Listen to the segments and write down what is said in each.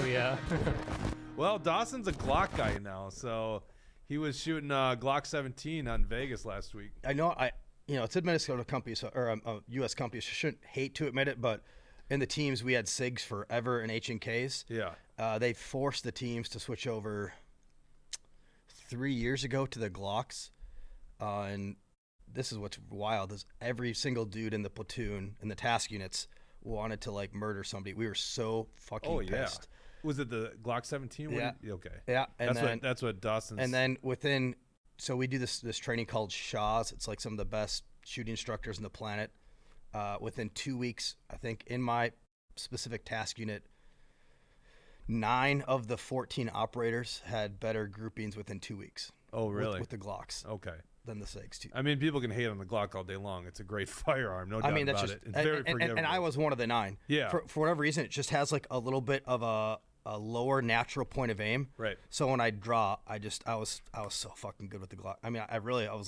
Oh, yeah. Well, Dawson's a Glock guy now, so he was shooting Glock 17 on Vegas last week. I know. It's a Minnesota company, or a U.S. company, so I shouldn't hate to admit it, but in the teams we had SIGs forever and H&Ks. Yeah. They forced the teams to switch over 3 years ago to the Glocks, and this is what's wild is every single dude in the platoon in the task units wanted to like murder somebody. We were so fucking pissed. Was it the Glock 17? Yeah. Okay. Yeah. And that's what Dawson's. And then so we do this training called Schwarze. It's like some of the best shooting instructors on the planet. Within 2 weeks, I think in my specific task unit, 9 of the 14 operators had better groupings within 2 weeks. Oh, really? With the Glocks. Okay. Than the SIGs too. I mean, people can hate on the Glock all day long. It's a great firearm, no doubt that's about just, it. It's very forgivable. And I was one of the 9. Yeah. For whatever reason, it just has like a little bit of a lower natural point of aim. Right. So when I draw, I was so fucking good with the Glock. I mean, I was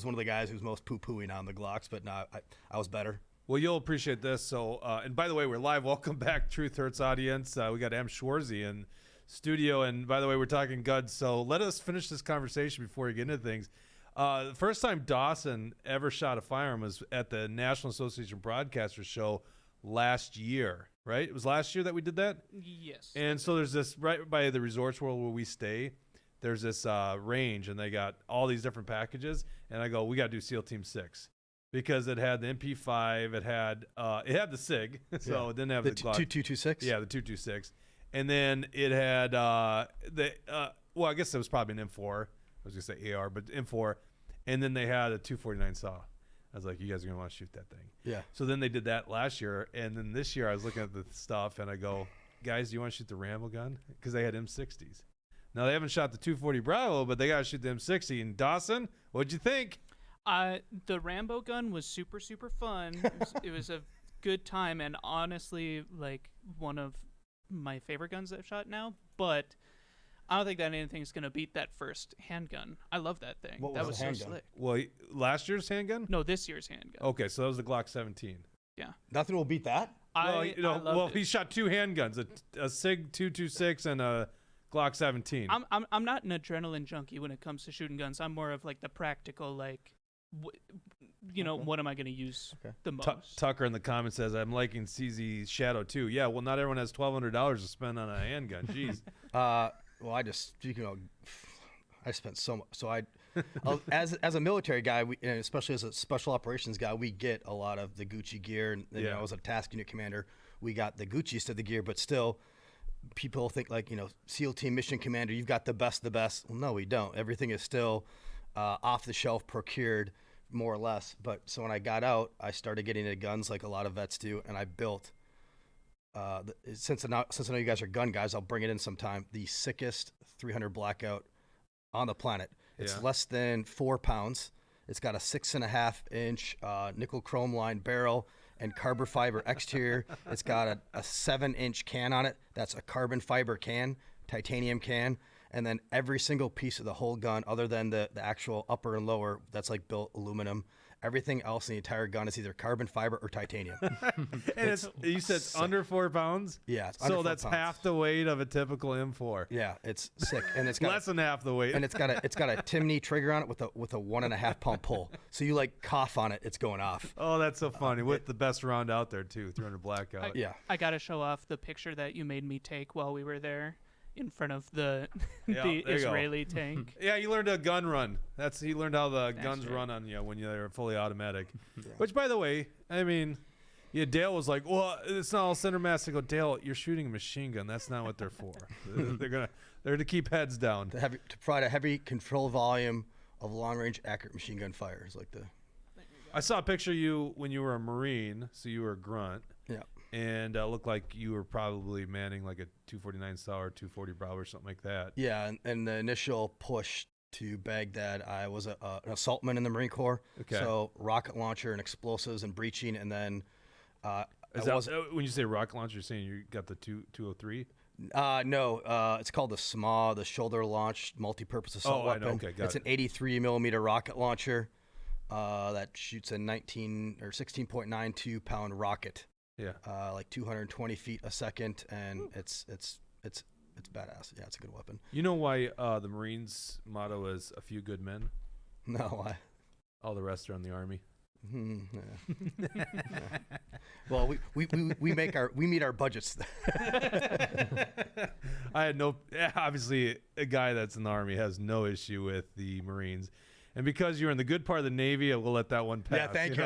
one of the guys who's most poo-pooing on the Glocks, but no, I was better. Well, you'll appreciate this. So, and by the way, we're live. Welcome back, Truth Hurts audience. We got Schwarze in studio, and by the way, we're talking guns. So let us finish this conversation before we get into things. The first time Dawson ever shot a firearm was at the National Association of Broadcasters show last year, right? It was last year that we did that? Yes. And so there's this, right by the Resorts World where we stay, there's this range, and they got all these different packages, and I go, we got to do SEAL Team 6. Because it had the MP5, it had the SIG, so it didn't have the Glock. 2226? Yeah, the 226. And then it had well, I guess it was probably an M4. I was going to say AR, but M4. And then they had a 249 saw. I was like, you guys are going to want to shoot that thing. Yeah. So then they did that last year. And then this year I was looking at the stuff, and I go, guys, do you want to shoot the Rambo gun? Because they had M60s. Now, they haven't shot the 240 Bravo, but they got to shoot the M60. And Dawson, what'd you think? The Rambo gun was super, super fun. It was a good time, and honestly, like, one of my favorite guns I've shot now. But I don't think that anything's going to beat that first handgun. I love that thing. What was the handgun? So slick. Well, last year's handgun? No, this year's handgun. Okay, so that was the Glock 17. Yeah. Nothing will beat that? I loved it. He shot 2 handguns, a SIG 226 and a Glock 17. I'm not an adrenaline junkie when it comes to shooting guns. I'm more of like the practical, like, what am I going to use the most? Tucker in the comments says, I'm liking CZ's Shadow too. Yeah, well, not everyone has $1,200 to spend on a handgun. Jeez. Well, I spent so much. So as a military guy, and especially as a special operations guy, we get a lot of the Gucci gear. And as a task unit commander, we got the Gucci's to the gear, but still, people think like, SEAL Team Mission Commander, you've got the best of the best. Well, no, we don't. Everything is still off the shelf, procured, more or less. But so when I got out, I started getting into guns like a lot of vets do, and I built. Since I know you guys are gun guys, I'll bring it in sometime. The sickest 300 Blackout on the planet. It's less than 4 pounds. It's got a 6.5-inch nickel chrome lined barrel and carbon fiber exterior. It's got a 7-inch can on it. That's a carbon fiber can, titanium can. And then every single piece of the whole gun, other than the actual upper and lower, that's like built aluminum. Everything else in the entire gun is either carbon fiber or titanium. And you said sick. Under 4 pounds? Yeah. So that's half the weight of a typical M4. Yeah, it's sick. And it's got less than half the weight. And it's got a Timney trigger on it with a 1.5 pound pull. So you like cough on it, it's going off. Oh, that's so funny. With the best round out there too, 300 Blackout. I got to show off the picture that you made me take while we were there. In front of the Israeli tank. Yeah, you learned a gun run. He learned how the guns run on you when you're fully automatic. Yeah. Which, by the way, I mean, Dale was like, "Well, it's not all center mass." I go, "Dale, you're shooting a machine gun. That's not what they're for. They're to keep heads down. To provide a heavy control volume of long range accurate machine gun fire is like the." I saw a picture of you when you were a Marine, so you were a grunt. Yeah. And looked like you were probably manning like a 249 Star or 240 Bravo or something like that. Yeah, and the initial push to Baghdad, I was an assaultman in the Marine Corps. Okay. So rocket launcher and explosives and breaching, and then when you say rocket launcher, you're saying you got the 203? No, it's called the SMA, the shoulder launched multi-purpose assault weapon. Okay, it's an 83 millimeter rocket launcher that shoots a 19 or 16.92 pound rocket. Yeah. Like 220 feet a second, and it's badass. Yeah, it's a good weapon. You know why the Marines motto is "A few good men"? No, All the rest are in the Army. Yeah. Well, we meet our budgets. I had obviously a guy that's in the Army has no issue with the Marines. And because you're in the good part of the Navy, I will let that one pass. Yeah, thank you.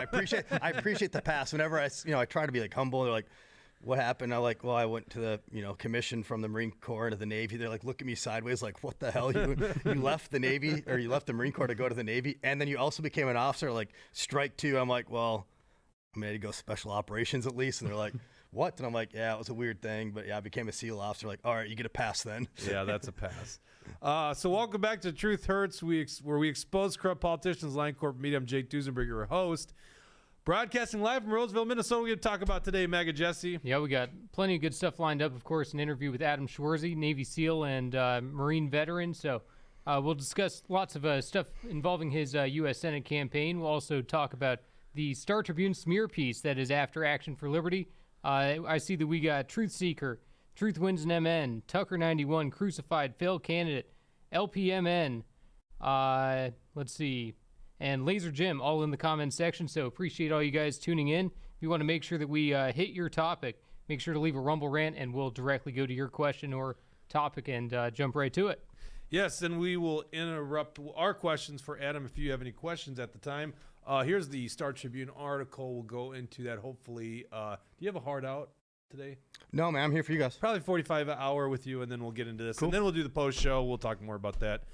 I appreciate the pass. Whenever I try to be like humble, they're like, what happened? I'm like, well, I went to the, commission from the Marine Corps into the Navy. They're like, look at me sideways, like, what the hell? You left the Navy, or you left the Marine Corps to go to the Navy, and then you also became an officer, like, strike two. I'm like, well, I mean, I had to go special operations at least. And they're like, what? And I'm like, yeah, it was a weird thing, but yeah, I became a SEAL officer. Like, all right, you get a pass then. Yeah, that's a pass. So welcome back to Truth Hurts, where we expose corrupt politicians, line corporate media. I'm Jake Duesenberg, your host. Broadcasting live from Roseville, Minnesota. We're going to talk about today, Maga Jesse. Yeah, we got plenty of good stuff lined up. Of course, an interview with Adam Schwarze, Navy SEAL and Marine veteran. So we'll discuss lots of stuff involving his U.S. Senate campaign. We'll also talk about the Star Tribune smear piece that is after Action for Liberty. I see that we got Truth Seeker, Truth Wins an MN, Tucker 91, Crucified, Failed Candidate, LPMN. Let's see. And Laser Jim all in the comments section. So appreciate all you guys tuning in. If you want to make sure that we hit your topic, make sure to leave a Rumble rant, and we'll directly go to your question or topic and jump right to it. Yes, and we will interrupt our questions for Adam if you have any questions at the time. Here's the Star Tribune article. We'll go into that hopefully. Do you have a hard out today? No, man, I'm here for you guys. Probably 45 an hour with you, and then we'll get into this. Cool. And then we'll do the post show. We'll talk more about that.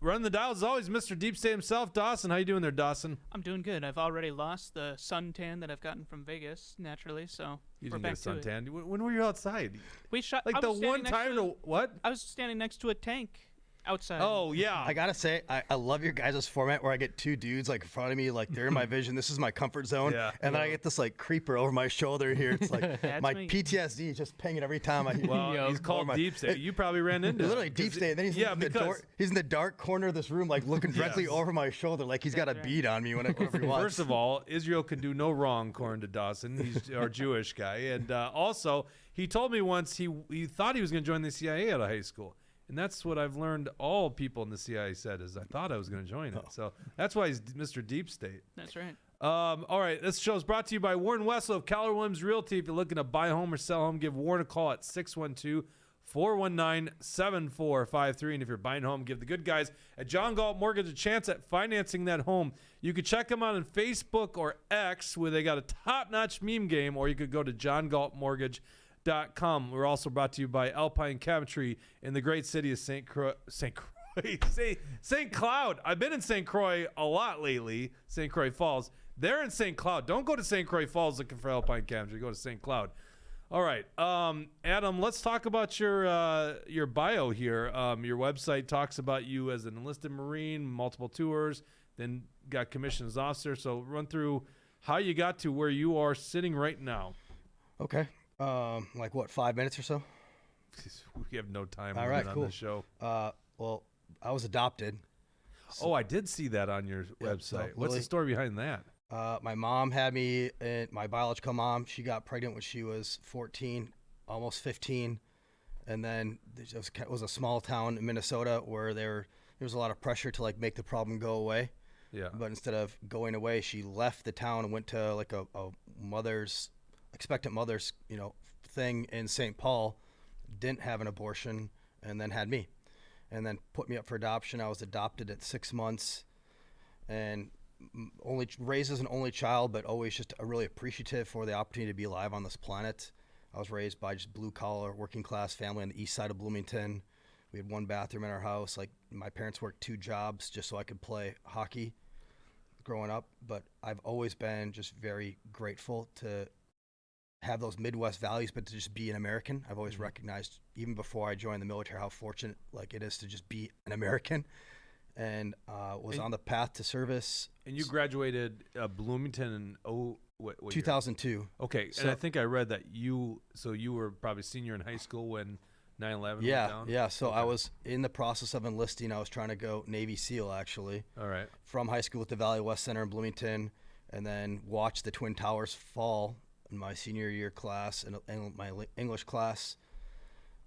Running the dials as always, Mr. Deep State himself, Dawson. How you doing there, Dawson? I'm doing good. I've already lost the suntan that I've gotten from Vegas, naturally, so You we're didn't back get a to it. suntan. When were you outside? We shot Like I the was standing one next time to to what? I was standing next to a tank outside. Oh yeah. I gotta say, I love your guys' format where I get two dudes like in front of me, like they're in my vision. This is my comfort zone, Yeah. and then I get this like creeper over my shoulder here. It's like That's my me. PTSD is just pinging every time I hear. Well, Yo. he's called my- Deep State. You probably ran into him. Literally deep state. And then he's Yeah, in the because- he's in the dark corner of this room, like looking directly Yes. over my shoulder, like he's got a That's right. bead on me whenever he wants. First of all, Israel can do no wrong, according to Dawson. He's our Jewish guy, and also he told me once he thought he was going to join the CIA out of high school. And that's what I've learned all people in the CIA said is I thought I was going to join it. So that's why he's Mr. Deep State. That's right. All right, this show is brought to you by Warren Wessel of Keller Williams Realty. If you're looking to buy a home or sell a home, give Warren a call at 612-419-7453. And if you're buying a home, give the good guys at John Galt Mortgage a chance at financing that home. You could check them out on Facebook or X where they got a top-notch meme game, or you could go to johngaltmortgage.com. We're also brought to you by Alpine Cabinetry in the great city of St. Cloud. I've been in St. Croix a lot lately, St. Croix Falls. They're in St. Cloud. Don't go to St. Croix Falls looking for Alpine Cabinetry. Go to St. Cloud. All right. Adam, let's talk about your bio here. Your website talks about you as an enlisted Marine, multiple tours, then got commissioned as officer. So run through how you got to where you are sitting right now. Okay. Like what, 5 minutes or so? We have no time All limit right, on cool. this show. Well, I was adopted. Oh, I did see that on your website. so What's the Lily- story behind that? My mom had me, and my biological mom, she got pregnant when she was 14, almost 15. And then it was a small town in Minnesota where there was a lot of pressure to like make the problem go away. Yeah. But instead of going away, she left the town and went to like a expectant mother's, thing in St. Paul, didn't have an abortion, and then had me. And then put me up for adoption. I was adopted at 6 months, and only raised as an only child, but always just really appreciative for the opportunity to be alive on this planet. I was raised by just blue collar, working class family on the east side of Bloomington. We had one bathroom in our house. Like my parents worked 2 jobs just so I could play hockey growing up. But I've always been just very grateful to have those Midwest values, but to just be an American. I've always recognized, even before I joined the military, how fortunate like it is to just be an American, and was on the path to service. And you graduated Bloomington in what year? 2002. Okay, So- and I think I read that you were probably senior in high school when 9/11 went down? Yeah. So I Okay. was in the process of enlisting. I was trying to go Navy SEAL, actually, All right. from high school at the Valley West Center in Bloomington, and then watch the Twin Towers fall in my senior year class and my English class.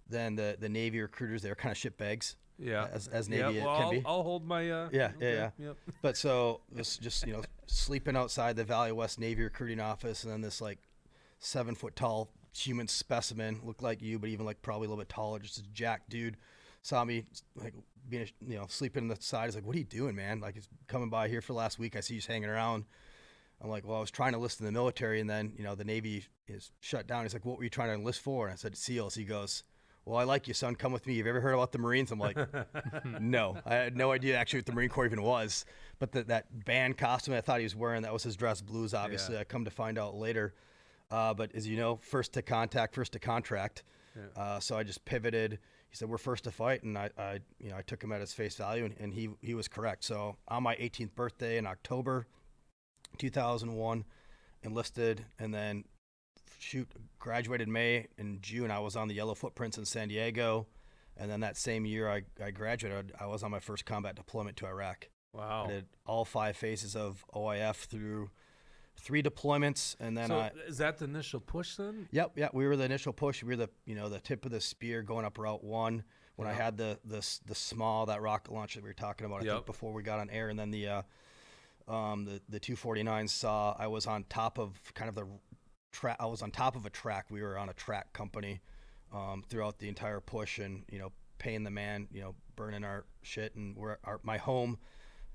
Then the Navy recruiters, they were kind of shitbags. Yeah. As Navy well, can be. I'll hold my. Yeah. Yep. But so it was just sleeping outside the Valley West Navy recruiting office, and then this like 7 foot tall human specimen, looked like you, but even like probably a little bit taller, just a jacked dude, saw me like being sleeping on the side. He's like, "What are you doing, man? Like, he's coming by here for the last week. I see you just hanging around." I'm like, "Well, I was trying to enlist in the military, and then the Navy is shut down." He's like, "What were you trying to enlist for?" And I said, "SEALs." He goes, "Well, I like you, son. Come with me. Have you ever heard about the Marines?" I'm like, "No." I had no idea actually what the Marine Corps even was. But that band costume I thought he was wearing, that was his dress blues, obviously. I come to find out later. But as you know, first to contact, first to contract. Yeah. So I just pivoted. He said, "We're first to fight," and I took him at his face value, and he was correct. So on my 18th birthday in October 2001, enlisted, and then graduated May. In June, I was on the Yellow Footprints in San Diego, and then that same year I graduated, I was on my first combat deployment to Iraq. Wow. I did all 5 phases of OIF through 3 deployments, and then is that the initial push then? Yep, we were the initial push. We were the tip of the spear going up Route 1 when I had the small, that rocket launch that we were talking about, I think, before we got on air, and then the 249 saw I was on top of kind of the track. I was on top of a track. We were on a track company throughout the entire push, and paying the man, burning our shit, and my home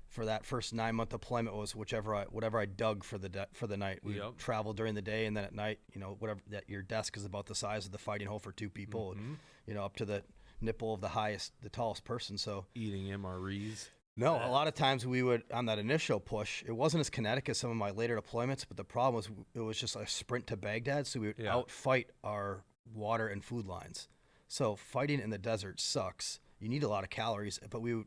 for that first 9-month deployment was whatever I dug for the night. We traveled during the day, and then at night, whatever that your desk is about the size of the fighting hole for 2 people, and, up to the nipple of the tallest person. So eating MREs. No, a lot of times we would, on that initial push, it wasn't as kinetic as some of my later deployments, but the problem was it was just a sprint to Baghdad, so we would outfight our water and food lines. So fighting in the desert sucks. You need a lot of calories, but we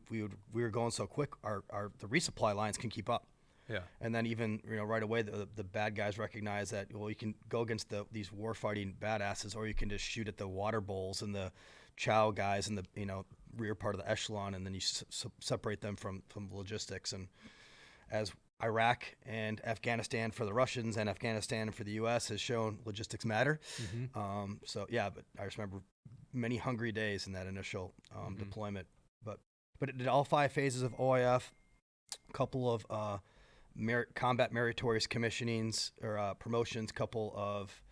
were going so quick, the resupply lines can keep up. Yeah. And then even right away the bad guys recognize that, well, you can go against these war fighting badasses, or you can just shoot at the water bowls and the chow guys in the rear part of the echelon, and then you separate them from logistics. And as Iraq and Afghanistan for the Russians and Afghanistan for the U.S. has shown, logistics matter. So yeah, but I just remember many hungry days in that initial deployment. But it did all 5 phases of OIF, a couple of combat meritorious commissionings or promotions, couple of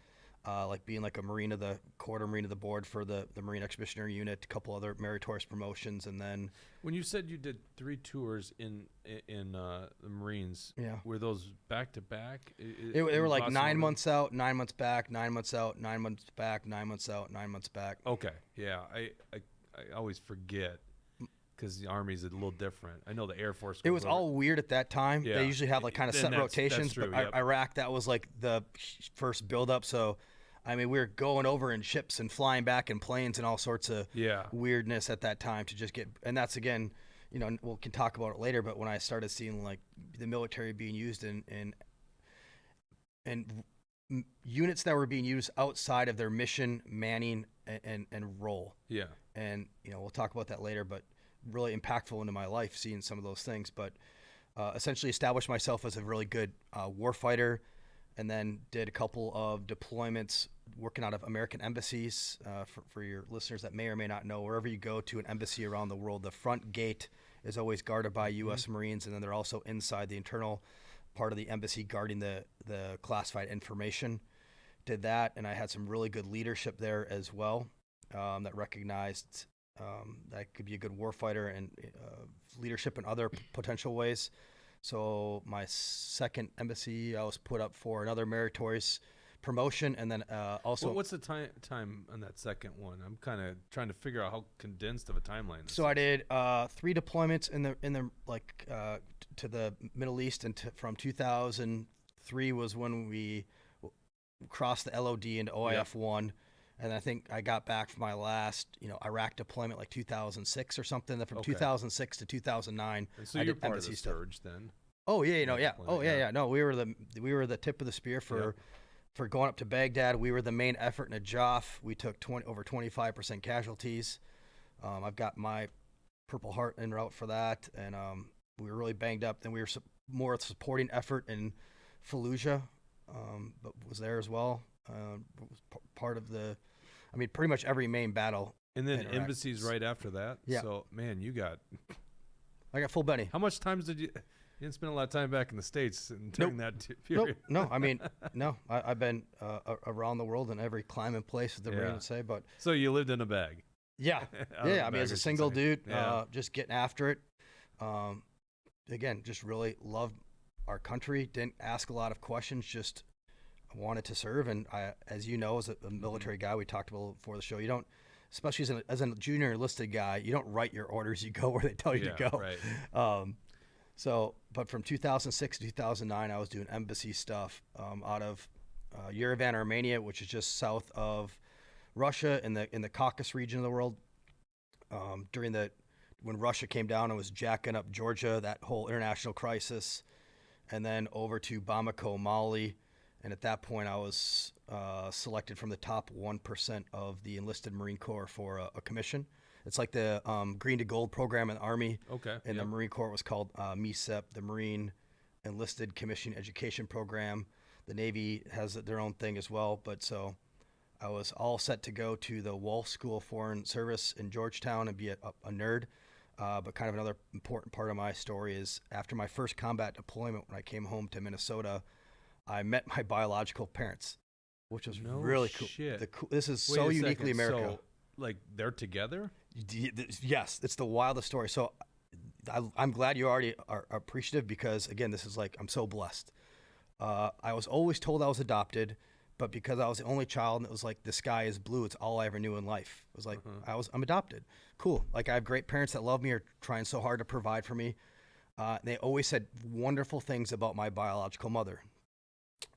like being like a Marine of the Court or Marine of the Board for the Marine Expeditionary Unit, a couple other meritorious promotions. And then when you said you did 3 tours in the Marines, were those back to back? They were like 9 months out, 9 months back, 9 months out, 9 months back, 9 months out, 9 months back. Okay, yeah, I always forget because the Army's a little different. I know the Air Force. It was all weird at that time. Yeah. They usually have like kind of set rotations, true, but Iraq, that was like the first buildup. So I mean, we were going over in ships and flying back in planes and all sorts of weirdness at that time to just get. And that's, again, we can talk about it later, but when I started seeing like the military being used in units that were being used outside of their mission, manning, and role. Yeah. And, we'll talk about that later, but really impactful into my life seeing some of those things. But essentially established myself as a really good warfighter, and then did a couple of deployments working out of American embassies. For your listeners that may or may not know, wherever you go to an embassy around the world, the front gate is always guarded by U.S. Marines, and then they're also inside the internal part of the embassy guarding the classified information. Did that, and I had some really good leadership there as well, that recognized that could be a good warfighter, and leadership in other potential ways. So my second embassy, I was put up for another meritorious promotion, and then also. What's the time on that second one? I'm kind of trying to figure out how condensed of a timeline. So I did 3 deployments in the to the Middle East, and from 2003 was when we crossed the LOD into OIF 1. And I think I got back from my last, Iraq deployment like 2006 or something. Then from 2006 to 2009, and so I you're did part embassy of the stuff. surge then. Oh yeah, yeah. Oh yeah. No, we were the tip of the spear for going up to Baghdad. We were the main effort in Najaf. We took over 25% casualties. I've got my Purple Heart en route for that, and we were really banged up. Then we were more supporting effort in Fallujah, but was there as well. Was part of the, I mean, pretty much every main battle. And then in Iraq. embassies right after that. Yeah. So, man, I got full Benny. how much times did you didn't spend a lot of time back in the States during that period? No, I mean, no. I've been around the world in every climbing place, as the Marine would say. But So you lived in a bag. yeah, Out of yeah. a I mean, bag, as a should single say. dude, Yeah. just getting after it. Again, just really loved our country. Didn't ask a lot of questions. Just wanted to serve. And I, as you know, as a military guy, we talked about before the show. You don't, especially as a junior enlisted guy, you don't write your orders. You go where they tell you to go. Right. But from 2006 to 2009, I was doing embassy stuff out of Yerevan, Armenia, which is just south of Russia in the Caucasus region of the world. When Russia came down and was jacking up Georgia, that whole international crisis, and then over to Bamako, Mali, and at that point I was selected from the top 1% of the enlisted Marine Corps for a commission. It's like the Green to Gold program in the Army. Okay. And Yep. the Marine Corps was called MECEP, the Marine Enlisted Commission Education Program. The Navy has their own thing as well. But so I was all set to go to the Wolf School of Foreign Service in Georgetown and be a nerd. But kind of another important part of my story is after my first combat deployment, when I came home to Minnesota, I met my biological parents, which was No really cool. shit. This is Wait so a uniquely second. America. So, like, they're together? Yes, it's the wildest story. So I'm glad you already are appreciative because, again, this is like, I'm so blessed. I was always told I was adopted, but because I was the only child and it was like the sky is blue, it's all I ever knew in life. It was like, I'm adopted. Cool. Like I have great parents that love me, are trying so hard to provide for me. They always said wonderful things about my biological mother.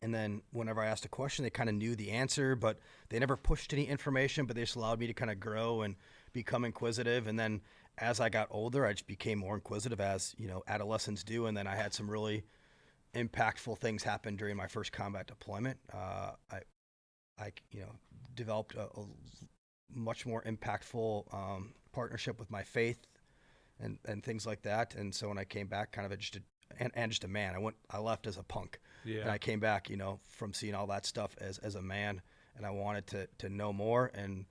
And then whenever I asked a question, they kind of knew the answer, but they never pushed any information, but they just allowed me to kind of grow and become inquisitive. And then as I got older, I just became more inquisitive as, adolescents do. And then I had some really impactful things happen during my first combat deployment. I developed a much more impactful partnership with my faith and things like that. And so when I came back, kind of just a man, I left as a punk. Yeah. And I came back, from seeing all that stuff as a man, and I wanted to know more. And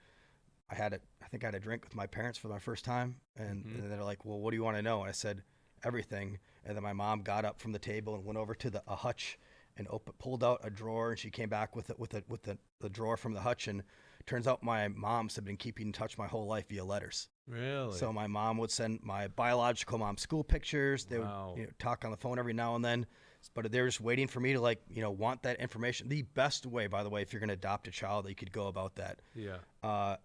I think I had a drink with my parents for my first time, and they're like, "Well, what do you want to know?" And I said, "Everything." And then my mom got up from the table and went over to a hutch and pulled out a drawer, and she came back with the drawer from the hutch. And turns out my mom's had been keeping in touch my whole life via letters. Really? So my mom would send my biological mom school pictures. They Wow. would talk on the phone every now and then, but they're just waiting for me to want that information. The best way, by the way, if you're going to adopt a child, that you could go about that. Yeah.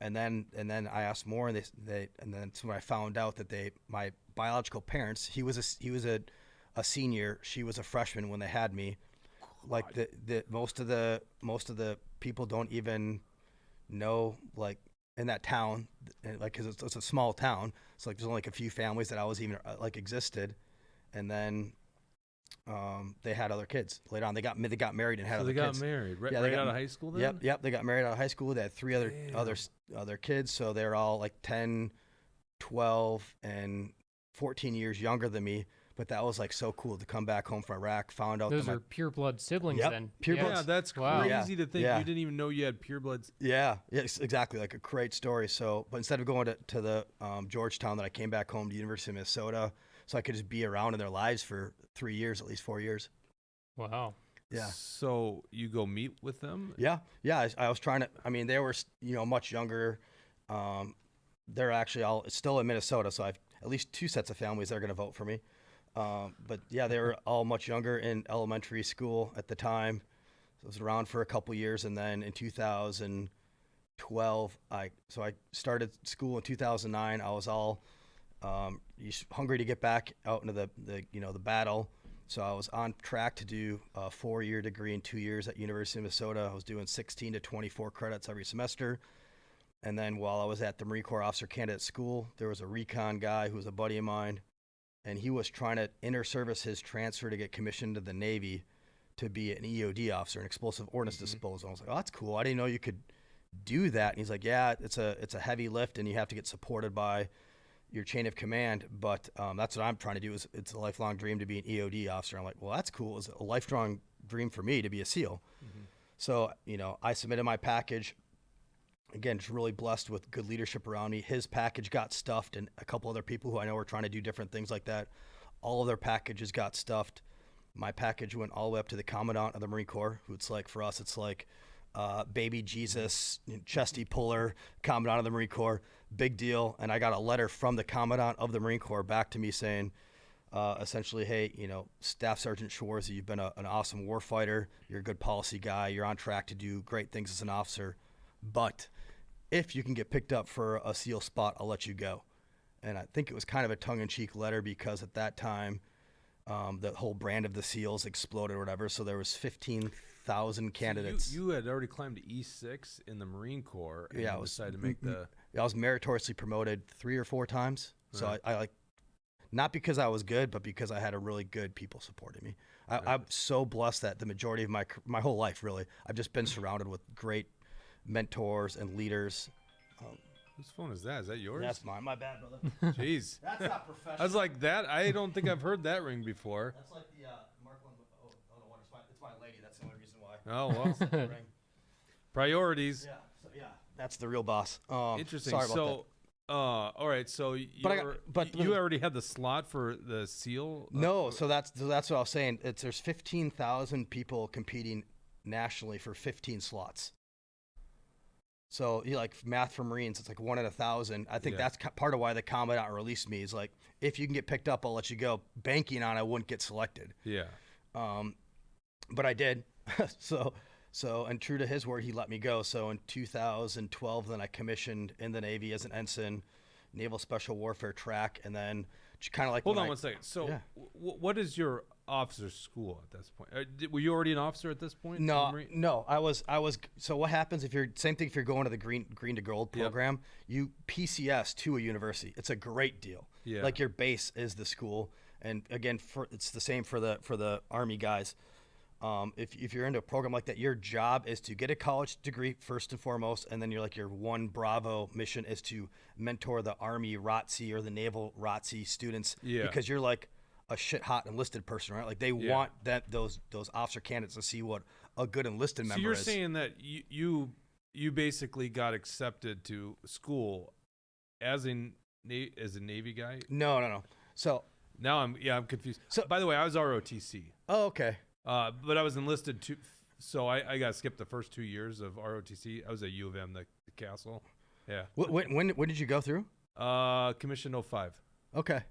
And then I asked more, and then that's when I found out that my biological parents, he was a senior, she was a freshman when they had me. Like the most of the people don't even know, like, in that town, like, because it's a small town, so like there's only like a few families that always even existed. And then they had other kids later on. They got married and had So other they got kids. married right, Yeah, they right got- out of high school then? Yep. They got married out of high school. They had three other Damn. kids, so they're all like 10, 12, and 14 years younger than me. But that was like so cool to come back home from Iraq. Found out Those that are pure blood siblings Yep, then. pure yeah. blood. Yeah, that's Wow. crazy to think Yeah. you didn't even know you had purebloods. yes, exactly, like a great story. So, but instead of going to the Georgetown, that I came back home to the University of Minnesota, so I could just be around in their lives for 3 years, at least 4 years. Wow. Yeah. So you go meet with them? Yeah. I was trying to. I mean, they were much younger. They're actually all still in Minnesota, so I've at least 2 sets of families that are going to vote for me. But yeah, they were all much younger in elementary school at the time. So I was around for a couple years, and then in 2012, I started school in 2009. I was all hungry to get back out into the battle. So I was on track to do a 4-year degree in 2 years at University of Minnesota. I was doing 16 to 24 credits every semester. And then while I was at the Marine Corps Officer Candidate School, there was a recon guy who was a buddy of mine, and he was trying to inter-service his transfer to get commissioned to the Navy to be an EOD officer, an explosive ordnance disposal. I was like, "Oh, that's cool. I didn't know you could do that." And he's like, "Yeah, it's a heavy lift, and you have to get supported by your chain of command, but that's what I'm trying to do. It's a lifelong dream to be an EOD officer." I'm like, "Well, that's cool. It's a lifelong dream for me to be a SEAL. So, you know, I submitted my package. Again, just really blessed with good leadership around me. His package got stuffed, and a couple other people who I know are trying to do different things like that, all of their packages got stuffed. My package went all the way up to the Commandant of the Marine Corps, who it's like, for us, it's like baby Jesus, chesty puller, Commandant of the Marine Corps, big deal. And I got a letter from the Commandant of the Marine Corps back to me saying, essentially, hey, you know, Staff Sergeant Schwarze, you've been an awesome war fighter. You're a good policy guy. You're on track to do great things as an officer. But if you can get picked up for a SEAL spot, I'll let you go. And I think it was kind of a tongue-in-cheek letter because at that time, the whole brand of the SEALs exploded or whatever. So there was 15,000 candidates. So you had already climbed to E6 in the Marine Corps and Yeah, decided to make the... I was meritoriously promoted 3 or 4 times. So Right. I like, not because I was good, but because I had a really good people supporting me. I'm so blessed that the majority of my whole life, really, I've just been surrounded with great mentors and leaders. Whose phone is that? Is that yours? That's mine. My bad, brother. Jeez. That's not professional. I was like, that? I don't think I've heard that ring before. That's like the Mark one. Oh no, it's my lady. That's the only reason why. Oh, well. Ring. Priorities. Yeah. So yeah, that's the real boss. Interesting. Sorry about So, all right. So you already had the slot for the SEAL? No, so that's what I was saying. There's 15,000 people competing nationally for 15 slots. So you like math for Marines, it's like 1 in 1,000. I think that's part of why the Commandant released me is like, if you can get picked up, I'll let you go. Banking on I wouldn't get selected. Yeah. But I did. So and true to his word, he let me go. So in 2012, then I commissioned in the Navy as an ensign, Naval Special Warfare track, and then kind of like. Hold on one second. So what is your officer school at this point? Were you already an officer at this point? No. I was. So what happens if you're same thing if you're going to the green to gold program? You PCS to a university. It's a great deal. Yeah. Like your base is the school, and again, it's the same for the Army guys. If you're into a program like that, your job is to get a college degree first and foremost, and then your 1 Bravo mission is to mentor the Army ROTC or the Naval ROTC students. Yeah. Because you're like a shit hot enlisted person, right? Like they want those officer candidates to see what a good enlisted member is. So you're saying that you basically got accepted to school as a Navy guy? No. So now I'm confused. So by the way, I was ROTC. Oh, okay. But I was enlisted too, so I got skipped the first 2 years of ROTC. I was at U of M, the castle. Yeah. When did you go through? Commission 05. Okay.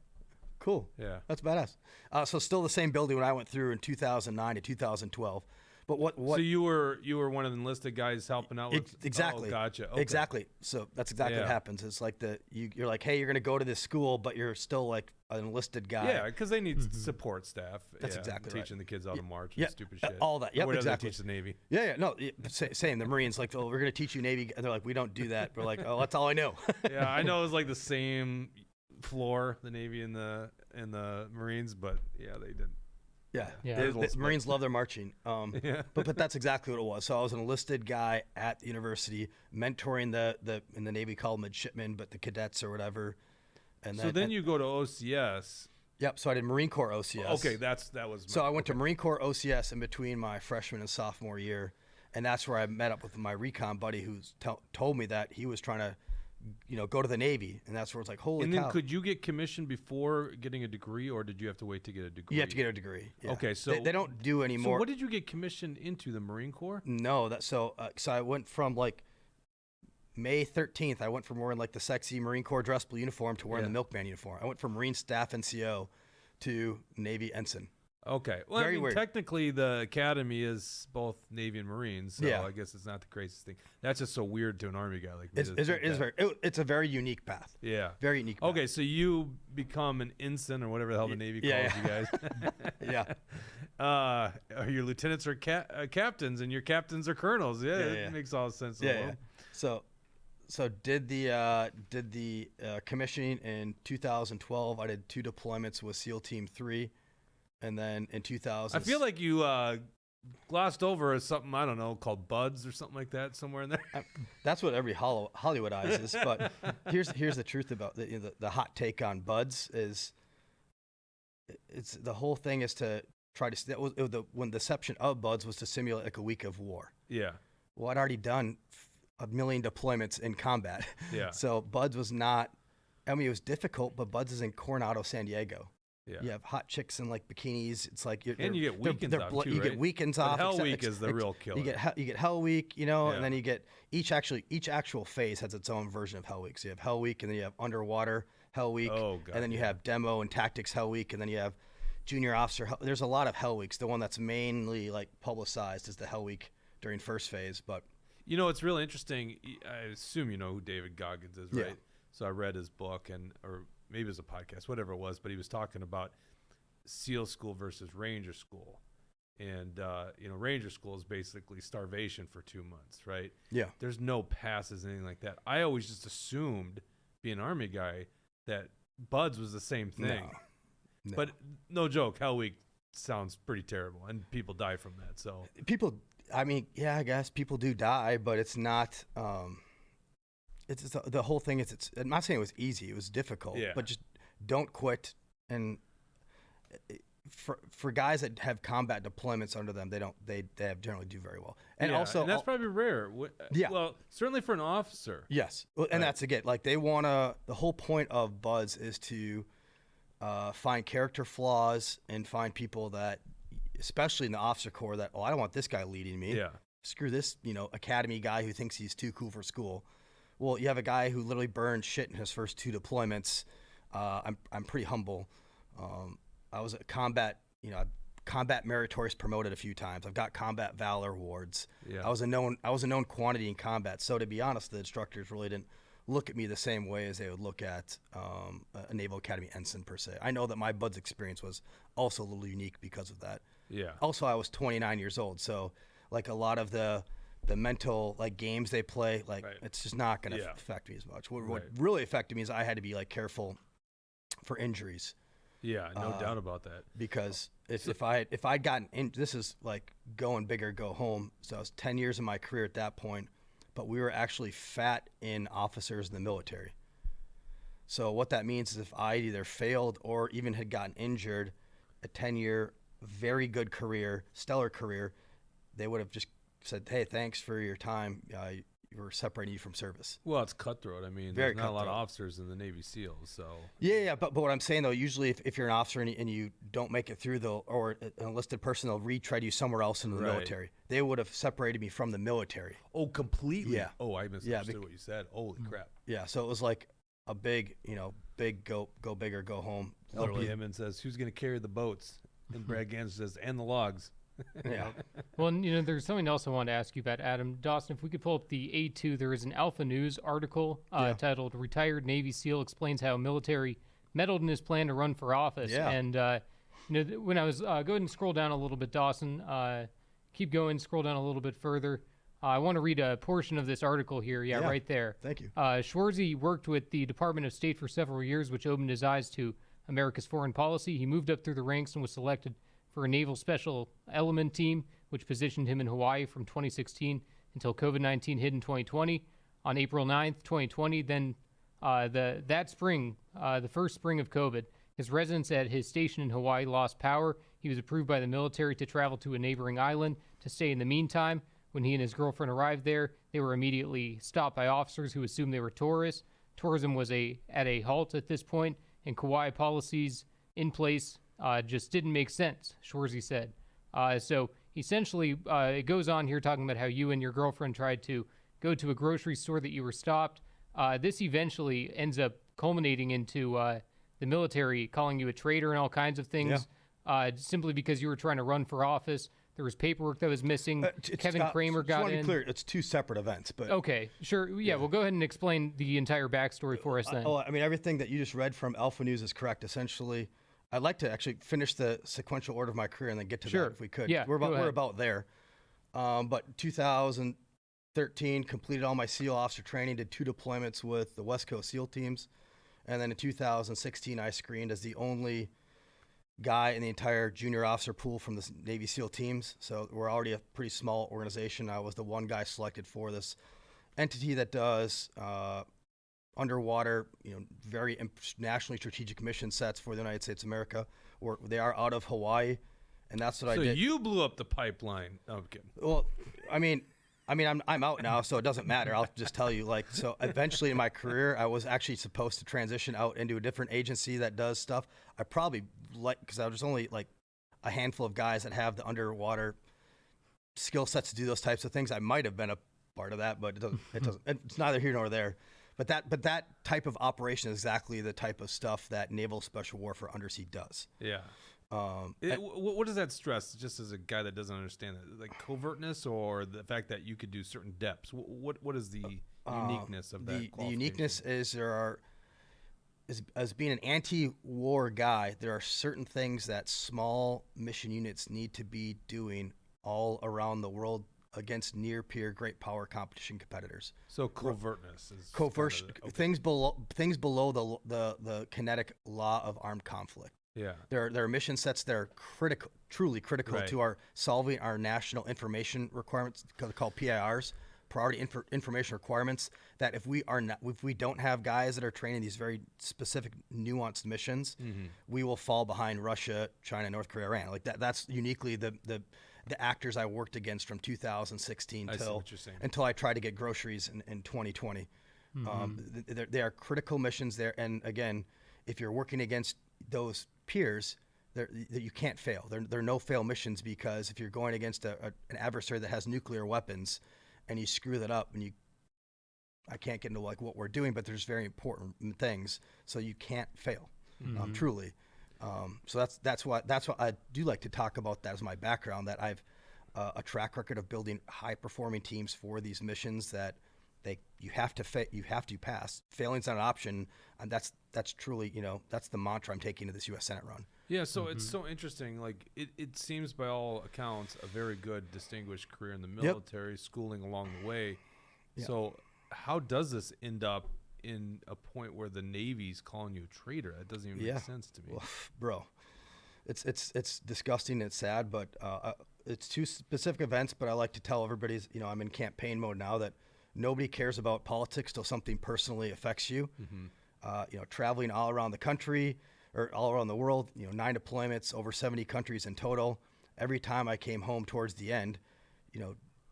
Cool. Yeah. That's badass. So still the same building when I went through in 2009 to 2012. But what? So you were one of the enlisted guys helping out with exactly. Oh, gotcha. Okay. Exactly. So that's exactly what happens. It's like you're like, hey, you're gonna go to this school, but you're still like an enlisted guy. Yeah, because they need support staff. That's exactly teaching the kids how to march yeah, and stupid shit. All that. Yep, or exactly. They teach the Navy. Yeah. No, same. The Marines like, oh, we're gonna teach you Navy. And they're like, we don't do that. We're like, oh, that's all I know. Yeah, I know it was like the same floor, the Navy and the Marines, but yeah, they didn't. Yeah. The Marines love their marching. But that's exactly what it was. So I was an enlisted guy at the university, mentoring the in the Navy called midshipmen, but the cadets or whatever. And then you go to OCS. Yep. So I did Marine Corps OCS. Okay, that was. So I went to Marine Corps OCS in between my freshman and sophomore year, and that's where I met up with my recon buddy who told me that he was trying to, go to the Navy, and that's where it's like, holy cow. And then could you get commissioned before getting a degree, or did you have to wait to get a degree? You have to get a degree. Yeah. Okay, so they don't do anymore. So what did you get commissioned into, the Marine Corps? No, so I went from like May 13th. I went from wearing like the sexy Marine Corps dress blue uniform to wearing the milkman uniform. I went from Marine Staff NCO to Navy Ensign. Okay. Well, Very weird. Technically, the academy is both Navy and Marines, so I guess it's not the craziest thing. That's just so weird to an Army guy like me. It's a very unique path. Yeah. Very unique path. Okay, so you become an ensign or whatever the hell the Navy calls you guys. Yeah. Your lieutenants are captains, and your captains are colonels. Yeah, it makes all sense. Yeah. So did the commissioning in 2012. I did 2 deployments with SEAL Team 3. And then in 2000, I feel like you glossed over something, I don't know, called Buds or something like that somewhere in there. That's what every Hollywoodizes. But here's the truth about the hot take on Buds is, it's the whole thing is to try to. That was when the deception of Buds was to simulate like a week of war. Yeah. Well, I'd already done a million deployments in combat. Yeah. So Buds was not. I mean, it was difficult, but Buds is in Coronado, San Diego. Yeah. You have hot chicks in like bikinis. It's like and you get weekends off too, you right? get weekends But off. Hell Week is the real killer. You get Hell Week, you know, Yeah. and then you get each actual phase has its own version of Hell Week. So you have Hell Week, and then you have Underwater Hell Week, Oh, God, and then you yeah. have Demo and Tactics Hell Week, and then you have Junior Officer. There's a lot of Hell Weeks. The one that's mainly like publicized is the Hell Week during first phase, but You know, it's really interesting. I assume you know who David Goggins is, Yeah. right? So I read his book, or maybe it was a podcast, whatever it was, but he was talking about SEAL school versus Ranger school. And, Ranger school is basically starvation for 2 months, right? yeah. There's no passes, anything like that. I always just assumed, being an Army guy, that Buds was the same thing. No. But no joke, Hell Week sounds pretty terrible, and people die from that. So People, I mean, yeah, I guess people do die, but it's not. It's the whole thing. I'm not saying it was easy. It was difficult. Yeah. But just don't quit. And for guys that have combat deployments under them, they generally do very well. And yeah, also, and that's probably rare. Yeah. Well, certainly for an officer. yes, well, and Right. that's again like they wanna. The whole point of Buds is to find character flaws and find people that, especially in the officer corps, that I don't want this guy leading me. Yeah. Screw this, academy guy who thinks he's too cool for school. Well, you have a guy who literally burned shit in his first 2 deployments. I'm pretty humble. I was a combat meritorious promoted a few times. I've got combat valor awards. Yeah. I was a known quantity in combat. So to be honest, the instructors really didn't look at me the same way as they would look at a Naval Academy ensign per se. I know that my Buds experience was also a little unique because of that. Yeah. Also, I was 29 years old, so like a lot of the mental like games they play, like Right. it's just not going to Yeah. affect me as much. What Right. really affected me is I had to be like careful for injuries Yeah, no doubt about that. because if I'd gotten in, this is like going big or go home. So I was 10 years in my career at that point, but we were actually fat in officers in the military. So what that means is if I either failed or even had gotten injured, a 10-year, very good career, stellar career, they would have just said, "Hey, thanks for your time. We're separating you from service." Well, it's cutthroat. I mean, Very there's not a lot of cutthroat. officers in the Navy SEALs, so Yeah. But what I'm saying though, usually if you're an officer and you don't make it through or an enlisted person, they'll retread you somewhere else into the Right. military. They would have separated me from the military. oh, completely. Yeah. Oh, I misunderstood bec- what you said. Holy crap. Yeah. So it was like a big go big or go home. Literally. LP Emmons says, "Who's going to carry the boats?" And Brad Gans says, "And the logs." Yeah. Well, and, there's something else I wanted to ask you about, Adam. Dawson, if we could pull up the A2, there is an Alpha News article titled "Retired Navy SEAL Explains How Military Meddled in His Plan to Run for Office." Yeah. And, when I was, go ahead and scroll down a little bit, Dawson. Keep going, scroll down a little bit further. I want to read a portion of this article here. Yeah, Yeah. right there. Thank you. Schwarze worked with the Department of State for several years, which opened his eyes to America's foreign policy. He moved up through the ranks and was selected for a Naval Special Element Team, which positioned him in Hawaii from 2016 until COVID-19 hit in 2020. On April 9th, 2020, then that spring, the first spring of COVID, his residence at his station in Hawaii lost power. He was approved by the military to travel to a neighboring island to stay in the meantime. When he and his girlfriend arrived there, they were immediately stopped by officers who assumed they were tourists. Tourism was at a halt at this point, and Kauai policies in place just didn't make sense, Schwarze said. So essentially, it goes on here talking about how you and your girlfriend tried to go to a grocery store that you were stopped. This eventually ends up culminating into the military calling you a traitor and all kinds of things, simply because you were trying to run for office. There was paperwork that was missing. Kevin Kramer got to be in. clear, it's 2 separate events, but Okay, sure. Yeah, well, go ahead and explain the entire backstory for us then. I mean, everything that you just read from Alpha News is correct. Essentially, I'd like to actually finish the sequential order of my career and then get to Sure. that if we could. Yeah, we're go ahead. about there. But 2013, completed all my SEAL officer training, did 2 deployments with the West Coast SEAL teams, and then in 2016, I screened as the only guy in the entire junior officer pool from the Navy SEAL teams. So we're already a pretty small organization. I was the one guy selected for this entity that does underwater, very nationally strategic mission sets for the United States of America. They are out of Hawaii, and that's what I So did. you blew up the pipeline. Oh, I'm kidding. Well, I mean, I'm out now, so it doesn't matter. I'll just tell you, like, so eventually in my career, I was actually supposed to transition out into a different agency that does stuff. I probably because I was only like a handful of guys that have the underwater skill sets to do those types of things. I might have been a part of that, but it doesn't. It's neither here nor there. But that type of operation is exactly the type of stuff that Naval Special Warfare Undersea does. Yeah. What does that stress? Just as a guy that doesn't understand that, like covertness, or the fact that you could do certain depths. What is the uniqueness of that? The uniqueness is as being an anti-war guy, there are certain things that small mission units need to be doing all around the world against near-peer great power competition competitors. So covertness is things below the kinetic law of armed conflict. Yeah. There are mission sets that are critical, truly critical Right. to our solving our national information requirements, called PIRs, priority information requirements. That if we don't have guys that are training these very specific, nuanced missions, we will fall behind Russia, China, North Korea, Iran. Like that. That's uniquely the actors I worked against from 2016 until I tried to get groceries in 2020. They are critical missions there, and again, if you're working against those peers, you can't fail. There are no fail missions, because if you're going against an adversary that has nuclear weapons and you screw that up, and I can't get into like what we're doing, but there's very important things, so you can't fail, truly. So that's why I do like to talk about that as my background, that I've a track record of building high performing teams for these missions that you have to pass. Failing's not an option, and that's truly, that's the mantra I'm taking to this U.S. Senate run. Yeah, so it's so interesting. Like it seems by all accounts a very good, distinguished career in the military, schooling along the way. Yep. So how does this end up in a point where the Navy's calling you a traitor? That doesn't even make sense to me. Well, bro, it's disgusting. It's sad, but it's two specific events. But I like to tell everybody, I'm in campaign mode now, that nobody cares about politics till something personally affects you. Traveling all around the country or all around the world, 9 deployments, over 70 countries in total. Every time I came home towards the end,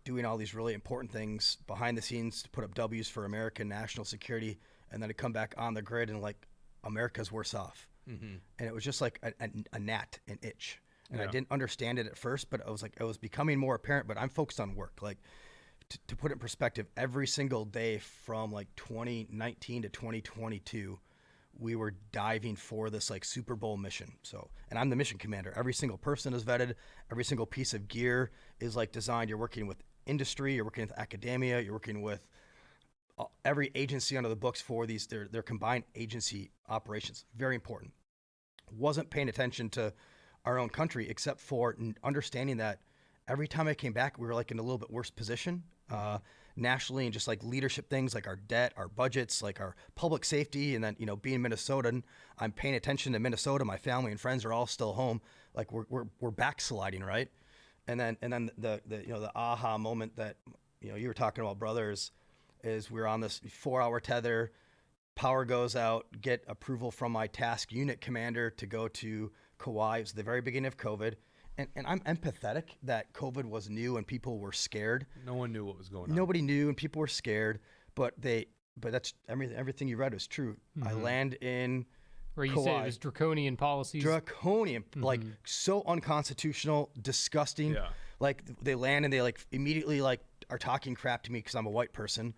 doing all these really important things behind the scenes to put up W's for American national security, and then to come back on the grid and like America's worse off. And it was just like a gnat, an itch. And I didn't understand it at first, but it was becoming more apparent. But I'm focused on work. Like, to put it in perspective, every single day from like 2019 to 2022, we were diving for this like Super Bowl mission. So, and I'm the mission commander. Every single person is vetted. Every single piece of gear is like designed. You're working with industry. You're working with academia. You're working with every agency under the books for these their combined agency operations. Very important. Wasn't paying attention to our own country, except for understanding that every time I came back, we were like in a little bit worse position nationally, and just like leadership things like our debt, our budgets, like our public safety. And then, being Minnesotan, I'm paying attention to Minnesota. My family and friends are all still home. Like we're backsliding, right? And then the aha moment that, you were talking about, brothers, is we're on this 4-hour tether, power goes out, get approval from my task unit commander to go to Kauai. It was the very beginning of COVID. And I'm empathetic that COVID was new and people were scared. No one knew what was going on. Nobody knew, and people were scared. But that's everything you read was true. I land in where you Kauai. said it was draconian policies. Draconian, like so unconstitutional, disgusting. Yeah. Like they land and they like immediately like are talking crap to me because I'm a white person.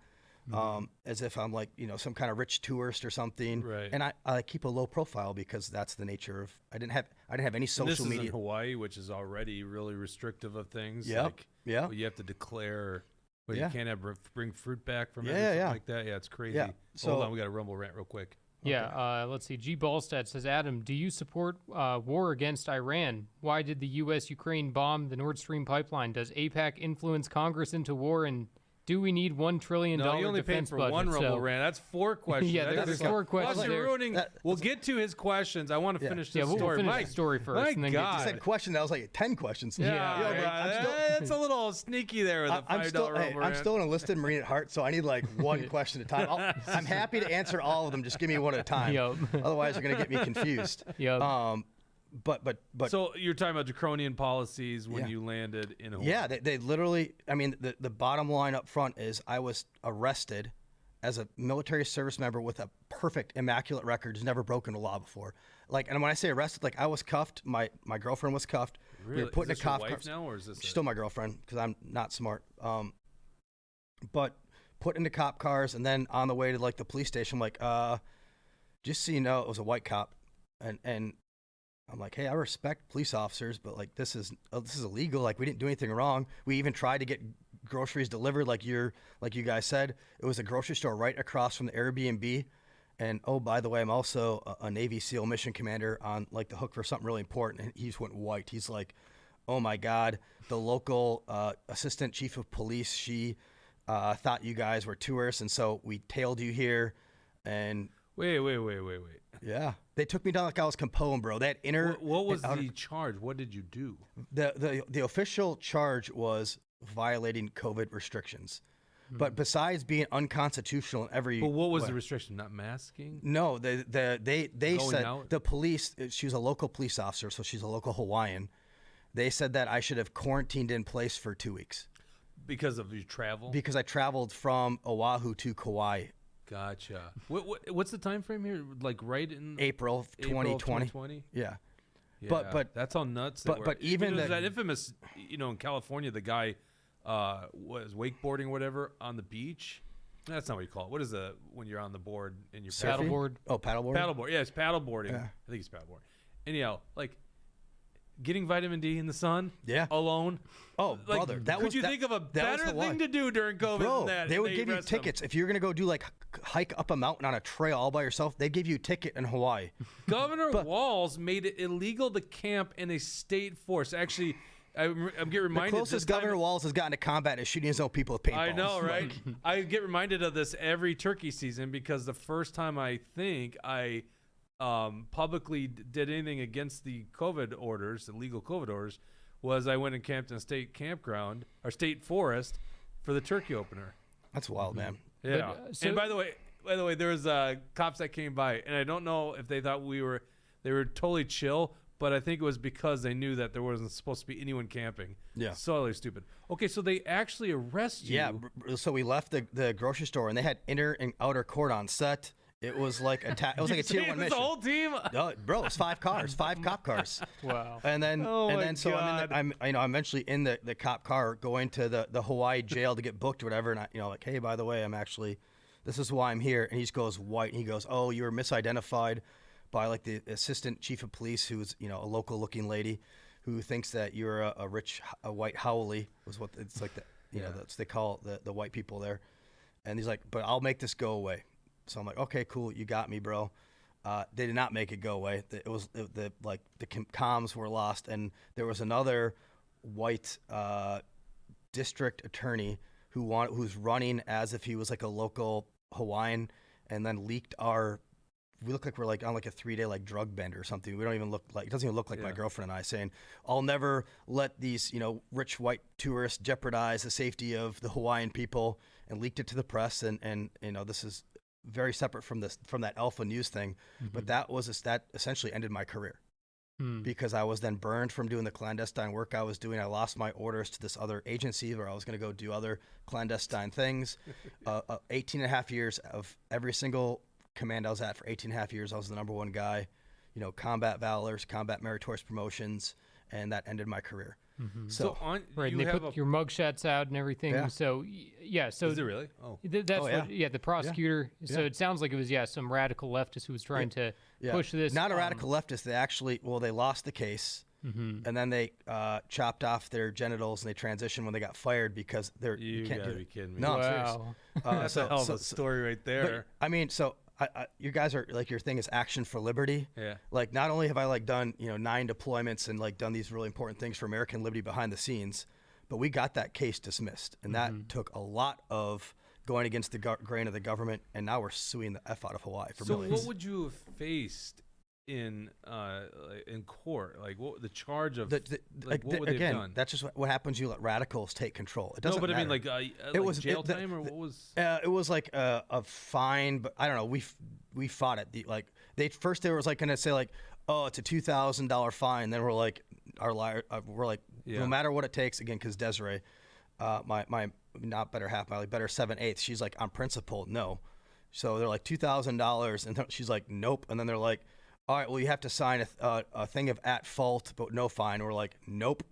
As if I'm like, some kind of rich tourist or something. Right. And I keep a low profile because that's the nature of, I didn't have any social this is media. in Hawaii, which is already really restrictive of things. Yep. Like, Yeah. you have to declare, you Yeah. can't bring fruit back from it Yeah, or something yeah. like that. Yeah, it's crazy. Yeah. So- Hold on, we got a rumble rant real quick. Yeah, let's see. G. Ballstad says, Adam, do you support war against Iran? Why did the U.S.-Ukraine bomb the Nord Stream pipeline? Does AIPAC influence Congress into war? And do we need $1 trillion No, you only paid defense for budget? one rumble So- rant. That's 4 questions. Yeah, That there's doesn't 4 count. questions Plus, you're there. ruining. We'll get to his questions. I want to finish this Yeah, we'll story. finish Mike, the story first. My and then get to- God. You said question, that was like 10 questions. Yeah, Yo, man, I'm still- it's a little sneaky there with a $5 rumble I'm rant. still an enlisted Marine at heart, so I need like one question at a time. I'm happy to answer all of them. Just give me one at a time. Yep. Otherwise, you're going to get me confused. Yep. but So you're talking about draconian policies when you landed in Hawaii. yeah, they literally. I mean, the bottom line up front is I was arrested as a military service member with a perfect, immaculate record, who's never broken a law before. Like, and when I say arrested, like I was cuffed. My girlfriend was cuffed. Really? We were put in a Is this your cop wife car. now, or is this She's still my girlfriend because I'm not smart. But put into cop cars, and then on the way to like the police station, I'm like, just so you know, it was a white cop, and I'm like, hey, I respect police officers, but like this is illegal. Like we didn't do anything wrong. We even tried to get groceries delivered, like you guys said. It was a grocery store right across from the Airbnb. And oh, by the way, I'm also a Navy SEAL mission commander on like the hook for something really important. And he just went white. He's like, oh my God, the local assistant chief of police, she thought you guys were tourists, and so we tailed you here. And Wait. yeah, they took me down like I was Capone, bro. They had inner. What was the charge? What did you do? The official charge was violating COVID restrictions. But besides being unconstitutional in every But what was way, the restriction? Not masking? No, they Going said out? the police. She was a local police officer, so she's a local Hawaiian. They said that I should have quarantined in place for 2 weeks Because of your travel? because I traveled from Oahu to Kauai, Gotcha. What's the time frame here? Like right in April April 2020. 2020? Yeah, Yeah, But- that's how nuts. but even there's the- that infamous, in California, the guy was wakeboarding or whatever on the beach. That's not what you call it. What is when you're on the board and you're Paddleboard. Oh, paddleboard. Paddleboard. Yeah, it's paddleboarding. Yeah. I think it's paddleboard. Anyhow, like getting vitamin D in the sun. Yeah. Alone. Oh, Like, brother, that could was you that- think of a that was better Hawaii. thing to do during COVID Bro, than that? they And would give you arrest them. tickets if you're gonna go do like hike up a mountain on a trail all by yourself. They'd give you a ticket in Hawaii. Governor Walz made it illegal to camp in a state forest. Actually, I get The reminded. closest this time- Governor Walz has gotten to combat is shooting his own people with paintballs. I know, right? I get reminded of this every turkey season because the first time I think I publicly did anything against the COVID orders, the legal COVID orders, was I went and camped in a state campground or state forest for the turkey opener. That's wild, man. Yeah. so- And by the way, there was cops that came by, and I don't know if they thought they were totally chill, but I think it was because they knew that there wasn't supposed to be anyone camping. Yeah. So totally stupid. Okay, so they actually arrest you. Yeah, so we left the grocery store and they had inner and outer court on set. It was like it was like a tier 1 It was mission. the whole team. No, bro, it's 5 cars, 5 cop cars. Wow. And then Oh my so I'm eventually in the cop car going to the Hawaii jail to get booked or whatever, and I like, hey, by the way, this is why I'm here. And he just goes white and he goes, oh, you were misidentified by like the assistant chief of police, who's a local looking lady who thinks that you're a rich white haole, was what it's like that's they call the white people there. And he's like, but I'll make this go away. So I'm like, okay, cool, you got me, bro. They did not make it go away. The comms were lost, and there was another white district attorney who's running as if he was like a local Hawaiian, and then leaked we look like we're like on like a 3-day like drug bender or something. We don't even look like, it doesn't even look like my girlfriend and I, saying, I'll never let these rich white tourists jeopardize the safety of the Hawaiian people, and leaked it to the press. And this is very separate from that Alpha News thing, but that essentially ended my career because I was then burned from doing the clandestine work I was doing. I lost my orders to this other agency where I was going to go do other clandestine things. 18 and a half years of every single command I was at for 18 and a half years, I was the #1 guy, combat valors, combat meritorious promotions, and that ended my career. So Right, and they put your mugshots out and everything. Yeah. So so Is it really? Oh. that's Oh, yeah. what the prosecutor. So Yeah. it sounds like it was some radical leftist who was trying to push this. Not a radical leftist. They lost the case, and then they chopped off their genitals and they transitioned when they got fired because you can't gotta do be it. kidding me. No, I'm serious. Wow. That's a hell of a story right there. But, I mean, so you guys are like, your thing is action for liberty. Yeah. Like, not only have I like done 9 deployments and like done these really important things for American liberty behind the scenes, but we got that case dismissed, and that took a lot of going against the grain of the government, and now we're suing the F out of Hawaii for So millions. what would you have faced in court? Like, what the charge of? what would they have again, done? that's just what happens. You let radicals take control. It No, doesn't but I mean, matter. like, It was jail the- time, or what was? It was like a fine, but I don't know. We fought it. They was like going to say like, oh, it's a $2,000 fine. Then we're like, no matter what it takes, again, because Desiree, my not better half, my better 7/8, she's like, on principle, no. So they're like $2,000, and she's like, nope. And then they're like, all right, well, you have to sign a thing of at fault, but no fine. We're like, nope.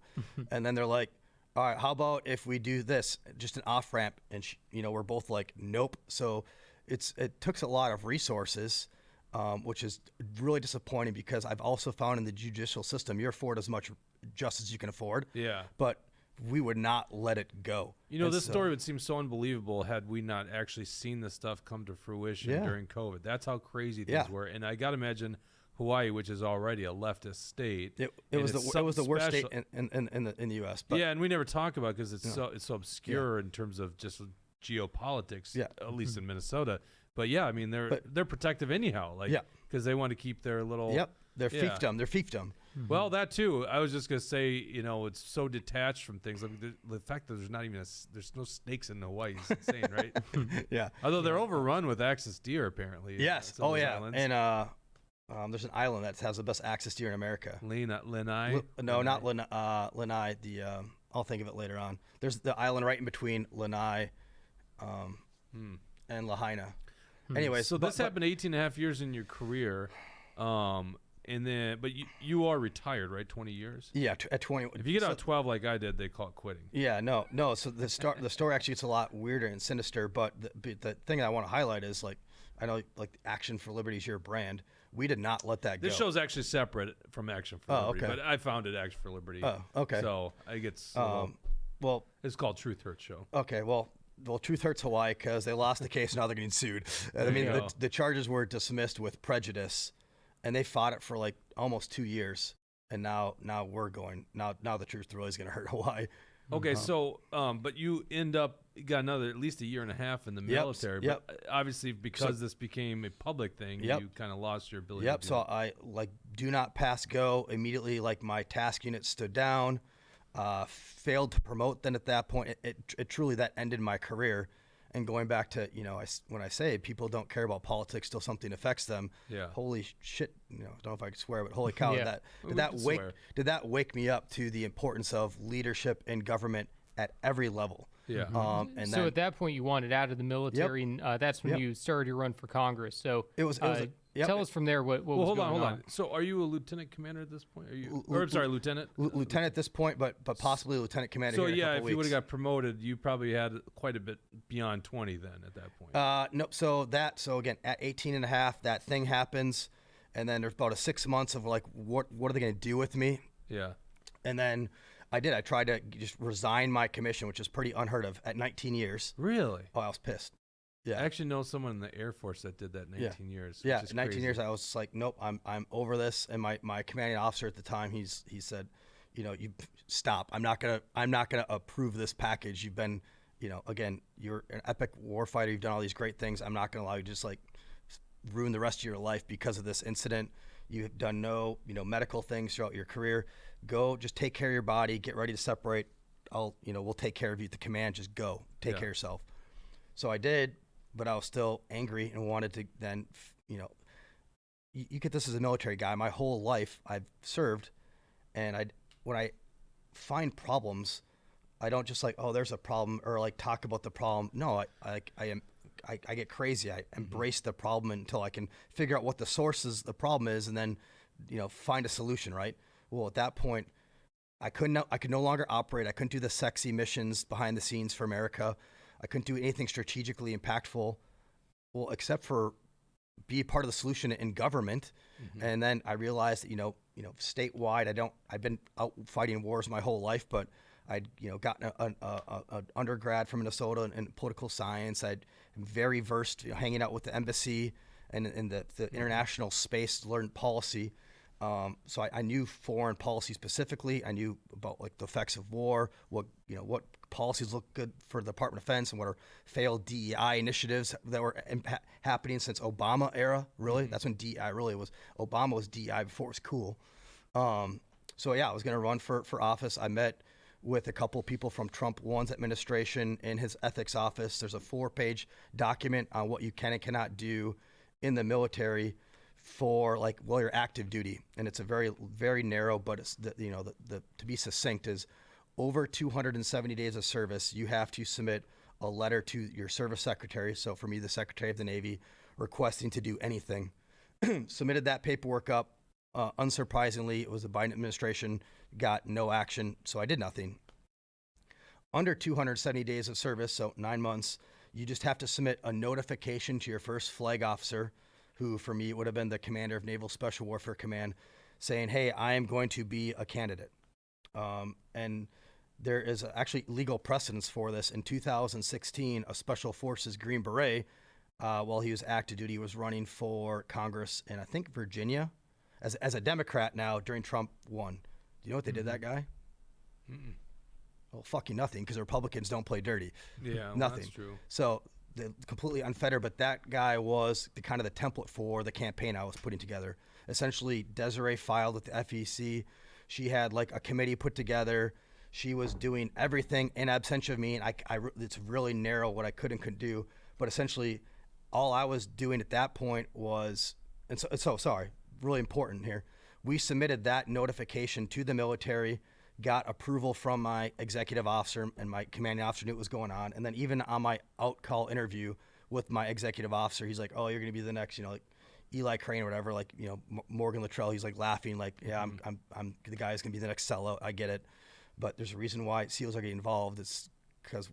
And then they're like, all right, how about if we do this, just an off ramp? And we're both like, nope. So it took a lot of resources, which is really disappointing, because I've also found in the judicial system, you're afforded as much justice as you can afford. Yeah. But we would not let it go. This story would seem so unbelievable had we not actually seen this stuff come to fruition during COVID. That's how crazy things were. And I got to imagine Hawaii, which is already a leftist state. It was the worst state in the U.S. But yeah, and we never talk about it because it's so obscure in terms of just geopolitics, at least in Minnesota. But yeah, I mean, they're protective anyhow, because they want to keep their little their fiefdom. Their fiefdom. Well, that too. I was just gonna say, it's so detached from things. Like the fact that there's not even there's no snakes in Hawaii is insane, right? Yeah. Although they're overrun with axis deer, apparently. Yes. Oh yeah. Islands. And there's an island that has the best axis deer in America. Lanai? No, not Lanai. I'll think of it later on. There's the island right in between Lanai and Lahaina. Anyway, so this happened 18 and a half years in your career. And then, but you are retired, right? 20 years. Yeah, at 20. If you get out 12 like I did, they call it quitting. Yeah, no. So the story actually gets a lot weirder and sinister. But the thing I want to highlight is, like, I know, like, Action for Liberty is your brand. We did not let that go. This show's actually separate from Action for Liberty, but I founded Action for Liberty. Oh, okay. So I get well, it's called Truth Hurts Show. Okay, well, Truth Hurts Hawaii, because they lost the case. Now they're getting sued. I mean, the charges were dismissed with prejudice. And they fought it for like almost 2 years, and now we're going. Now the truth really is going to hurt Hawaii. Okay, so but you got another at least a year and a half in the military. Yep. But obviously, because this became a public thing, you kind of lost your ability. Yep. To So I do not pass go immediately. Like, my task unit stood down, failed to promote. Then at that point, it truly that ended my career. And going back to, when I say people don't care about politics till something affects them, holy shit, I don't know if I can swear, but holy cow, did that wake me up to the importance of leadership in government at every level. Yeah. And so at that point, you wanted out of the military, and that's when you started your run for Congress. So tell us from there what was going on. Hold on. So are you a lieutenant commander at this point? Are you? I'm sorry, lieutenant. Lieutenant at this point, but possibly lieutenant commander. So here in a couple if you would have got promoted, you probably had quite a bit beyond 20 then at that point. No. So again, at 18 and a half, that thing happens, and then there's about 6 months of like, what are they going to do with me? Yeah. And then I tried to just resign my commission, which is pretty unheard of at 19 years. Really? Oh, I was pissed. Yeah. I actually know someone in the Air Force that did that 19 years. Yeah, 19 years. I was just like, nope, I'm over this. And my commanding officer at the time, he said, you stop. I'm not gonna approve this package. You've been, again, you're an epic warfighter. You've done all these great things. I'm not gonna allow you to just like ruin the rest of your life because of this incident. You've done no, medical things throughout your career. Go, just take care of your body. Get ready to separate. We'll take care of you at the command. Just go, take care of yourself. So I did, but I was still angry and wanted to then, you get this as a military guy. My whole life I've served, and when I find problems, I don't just like, oh, there's a problem, or like talk about the problem. No, I get crazy. I embrace the problem until I can figure out what the sources the problem is, and then, find a solution. Right. Well, at that point, I could no longer operate. I couldn't do the sexy missions behind the scenes for America. I couldn't do anything strategically impactful, well, except for be part of the solution in government. Mm-hmm. And then I realized that, statewide, I've been out fighting wars my whole life, but I'd, gotten an undergrad from Minnesota in political science. I'm very versed, hanging out with the embassy and in the international space to learn policy. So I knew foreign policy specifically. I knew about like the effects of war, what policies look good for the Department of Defense, and what are failed DEI initiatives that were happening since Obama era. Really, that's when DEI really was. Obama was DEI before it was cool. So I was going to run for office. I met with a couple people from Trump 1's administration in his ethics office. There's a 4-page document on what you can and cannot do in the military for like, well, you're active duty, and it's a very, very narrow, but it's the to be succinct is over 270 days of service, you have to submit a letter to your service secretary. So for me, the Secretary of the Navy, requesting to do anything. Submitted that paperwork up. Unsurprisingly, it was the Biden administration, got no action, so I did nothing. Under 270 days of service, so 9 months, you just have to submit a notification to your first flag officer, who for me would have been the commander of Naval Special Warfare Command, saying, hey, I am going to be a candidate. And there is actually legal precedence for this. In 2016, a Special Forces Green Beret, while he was active duty, was running for Congress in, I think, Virginia, as a Democrat now during Trump won. Do you know what they did that guy? Mm-mm. Well, fucking nothing, because the Republicans don't play dirty. Yeah, well, nothing. That's true. So they're completely unfettered, but that guy was the kind of the template for the campaign I was putting together. Essentially, Desiree filed with the FEC. She had like a committee put together. She was doing everything in absentia of me, and it's really narrow what I could and couldn't do. But essentially, all I was doing at that point was, sorry, really important here. We submitted that notification to the military, got approval from my executive officer, and my commanding officer knew what was going on. And then even on my out-call interview with my executive officer, he's like, oh, you're going to be the next, like Eli Crane or whatever, like, Morgan Luttrell. He's like laughing, like, yeah, I'm the guy who's going to be the next sellout. I get it. But there's a reason why SEALs are getting involved. It's because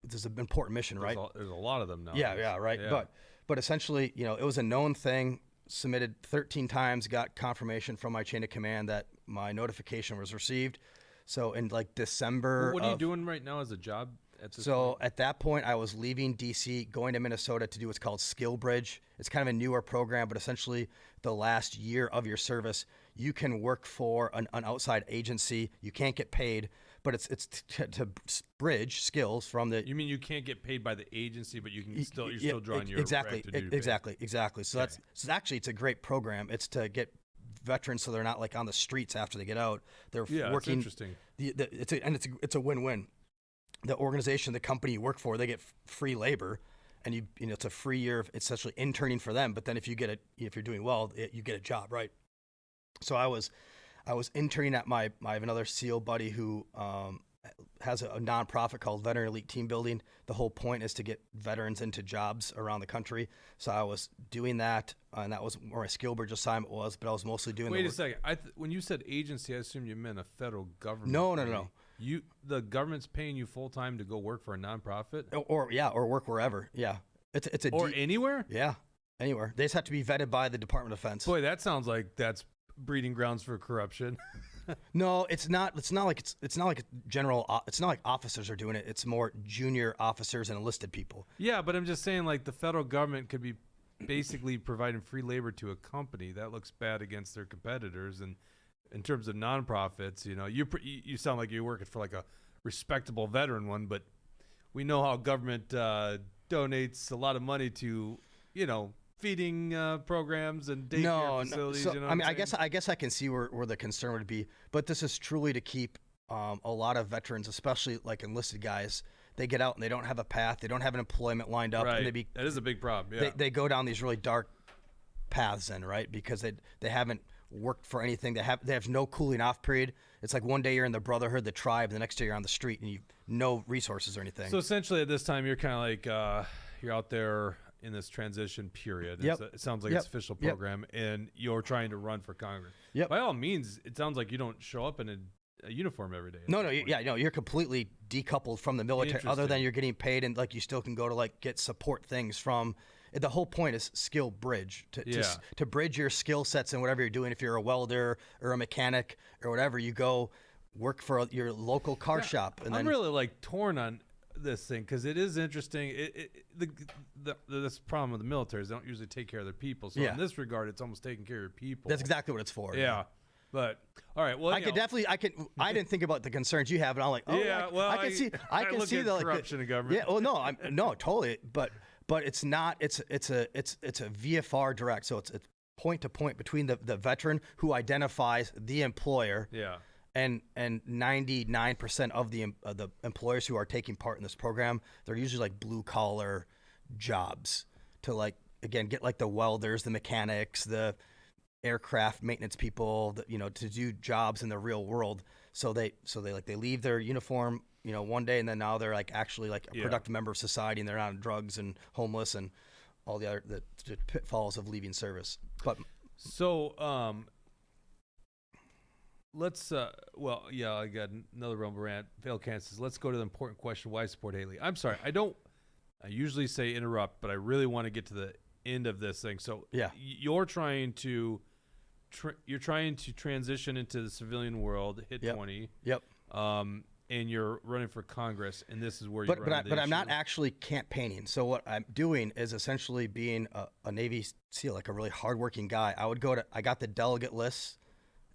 this is an important mission, right? There's a lot of them now. Yeah, right. Yeah. But essentially, it was a known thing. Submitted 13 times, got confirmation from my chain of command that my notification was received. So in like December. Well, what are you doing right now as a job at this So point? at that point, I was leaving DC, going to Minnesota to do what's called Skill Bridge. It's kind of a newer program, but essentially the last year of your service, you can work for an outside agency. You can't get paid, but it's to bridge skills from the. You mean you can't get paid by the agency, but you're still drawing your exactly, active duty pay. exactly. So Okay. so actually it's a great program. It's to get veterans so they're not like on the streets after they get out. They're working. That's interesting. It's a win-win. The organization, the company you work for, they get free labor, and it's a free year of essentially interning for them. But then if you're doing well, you get a job, right? So I was interning at I have another SEAL buddy who has a nonprofit called Veteran Elite Team Building. The whole point is to get veterans into jobs around the country. So I was doing that, and that was where my Skill Bridge assignment was. But I was mostly doing. Wait a second. When you said agency, I assumed you meant a federal government. No. The government's paying you full time to go work for a nonprofit, or work wherever. Yeah, it's anywhere. Yeah, anywhere. They just have to be vetted by the Department of Defense. Boy, that sounds like that's breeding grounds for corruption. No, it's not. It's not like general. It's not like officers are doing it. It's more junior officers and enlisted people. Yeah, but I'm just saying, like, the federal government could be basically providing free labor to a company. That looks bad against their competitors. And in terms of nonprofits, you sound like you're working for like a respectable veteran one, but we know how government donates a lot of money to, feeding programs and daycare facilities. So, I guess I can see where the concern would be, but this is truly to keep a lot of veterans, especially like enlisted guys. They get out and they don't have a path. They don't have an employment lined up. Right. And that is a big problem. Yeah. They go down these really dark paths then, right? Because they haven't worked for anything. They have no cooling off period. It's like one day you're in the brotherhood, the tribe, the next day you're on the street, and you no resources or anything. So essentially, at this time, you're kind of like you're out there in this transition period. Yep. It sounds like it's an official program, and you're trying to run for Congress. Yep. By all means, it sounds like you don't show up in a uniform every day. No, you're completely decoupled from the military, other than you're getting paid, and like you still can go to like get support things from. The whole point is skill bridge to bridge your skill sets and whatever you're doing. If you're a welder or a mechanic or whatever, you go work for your local car shop. And I'm really like torn on this thing because it is interesting. This problem with the military is they don't usually take care of their people. So in this regard, it's almost taking care of your people. That's exactly what it's for. Yeah. But all right, well, I didn't think about the concerns you have, and I'm like, I can see the corruption in government. Yeah, well, no, totally, but it's not. It's a VFR direct, so it's point to point between the veteran who identifies the employer. Yeah. And 99% of the employers who are taking part in this program, they're usually like blue collar jobs to like again, get like the welders, the mechanics, the aircraft maintenance people, to do jobs in the real world. So they leave their uniform, one day, and then now they're like actually like a productive member of society, and they're not on drugs and homeless and all the pitfalls of leaving service. But so let's I got another rumble rant. Fail Kansas. Let's go to the important question: why support Haley? I'm sorry, I usually say interrupt, but I really want to get to the end of this thing. So you're trying to transition into the civilian world, hit 20. Yep. And you're running for Congress, and this is where you're running. But I'm not actually campaigning. So what I'm doing is essentially being a Navy SEAL, like a really hardworking guy. I got the delegate list,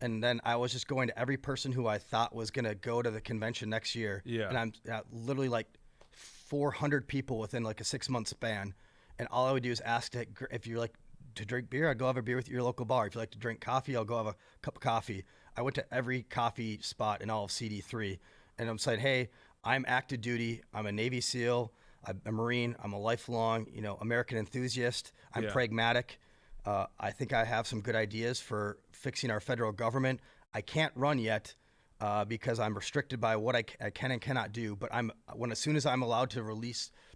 and then I was just going to every person who I thought was going to go to the convention next year. Yeah. And I'm literally like 400 people within like a 6-month span. And all I would do is ask if you like to drink beer, I'd go have a beer with your local bar. If you like to drink coffee, I'll go have a cup of coffee. I went to every coffee spot in all of CD3. And I'm saying, hey, I'm active duty. I'm a Navy SEAL. I'm a Marine. I'm a lifelong, American enthusiast. I'm pragmatic. I think I have some good ideas for fixing our federal government. I can't run yet because I'm restricted by what I can and cannot do. But as soon as I'm allowed to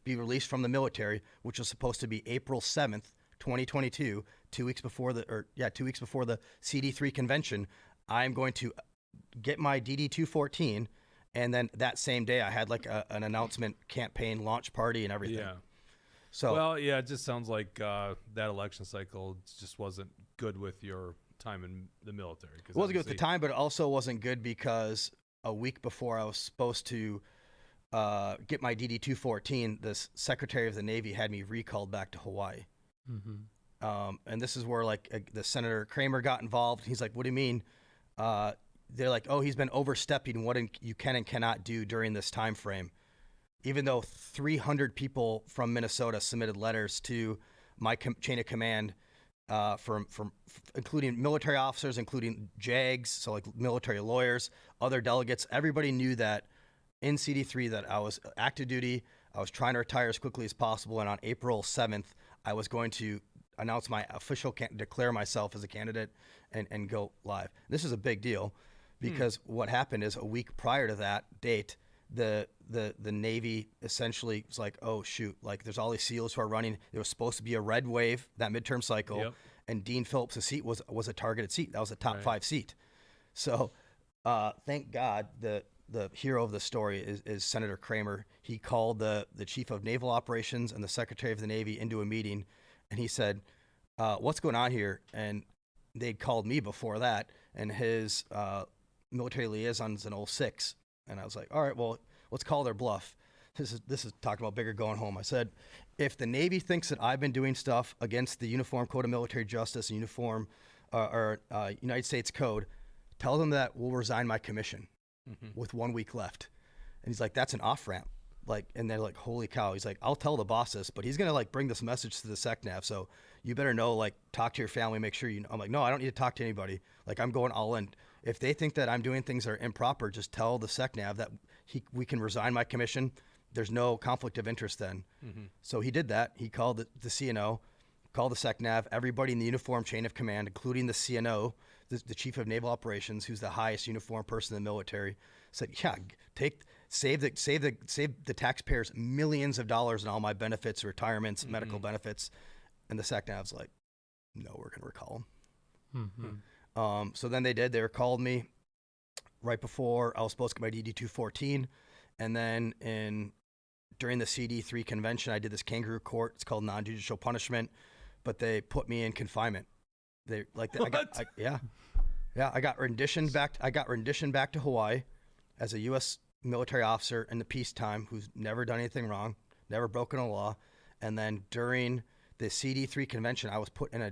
be released from the military, which was supposed to be April 7th, 2022, 2 weeks before the CD3 convention, I'm going to get my DD-214. And then that same day, I had like an announcement campaign launch party and everything. Yeah. So it just sounds like that election cycle just wasn't good with your time in the military. It wasn't good at the time, but it also wasn't good because a week before I was supposed to get my DD-214, the Secretary of the Navy had me recalled back to Hawaii. Mm-hmm. And this is where the Senator Kramer got involved. He's like, "What do you mean?" They're like, "Oh, he's been overstepping what you can and cannot do during this time frame." Even though 300 people from Minnesota submitted letters to my chain of command, from including military officers, including JAGs, so like military lawyers, other delegates, everybody knew that in CD3 that I was active duty. I was trying to retire as quickly as possible, and on April 7th, I was going to announce my official declare myself as a candidate and go live. This is a big deal. Because what happened is a week prior to that date, the Navy essentially was like, oh, shoot, like there's all these SEALs who are running. There was supposed to be a red wave, that midterm cycle, and Dean Phillips' seat was a targeted seat. That was a top 5 seat. So thank God the hero of the story is Senator Kramer. He called the Chief of Naval Operations and the Secretary of the Navy into a meeting, and he said, what's going on here? And they'd called me before that, and his military liaisons in 06, and I was like, all right, well, let's call their bluff. This is talking about bigger going home. I said, if the Navy thinks that I've been doing stuff against the Uniform Code of Military Justice and United States Code, tell them that we'll resign my commission with 1 week left. And he's like, that's an off ramp. And they're like, holy cow. He's like, I'll tell the bosses, but he's gonna bring this message to the SecNav. So you better know, talk to your family, make sure you know. I'm like, no, I don't need to talk to anybody. I'm going all in. If they think that I'm doing things that are improper, just tell the SecNav that we can resign my commission. There's no conflict of interest then. Mm-hmm. So he did that. He called the CNO, called the SecNav, everybody in the uniform chain of command, including the CNO, the Chief of Naval Operations, who's the highest uniform person in the military, said, yeah, save the taxpayers millions of dollars in all my benefits, retirements, medical benefits. And the SecNav's like, no, we're going to recall him. Mm-hmm. So then they did. They recalled me right before I was supposed to get my DD-214. And then during the CD3 convention, I did this kangaroo court. It's called non-judicial punishment, but they put me in confinement. I got renditioned back to Hawaii as a U.S. military officer in the peacetime who's never done anything wrong, never broken a law. And then during the CD3 convention, I was put in a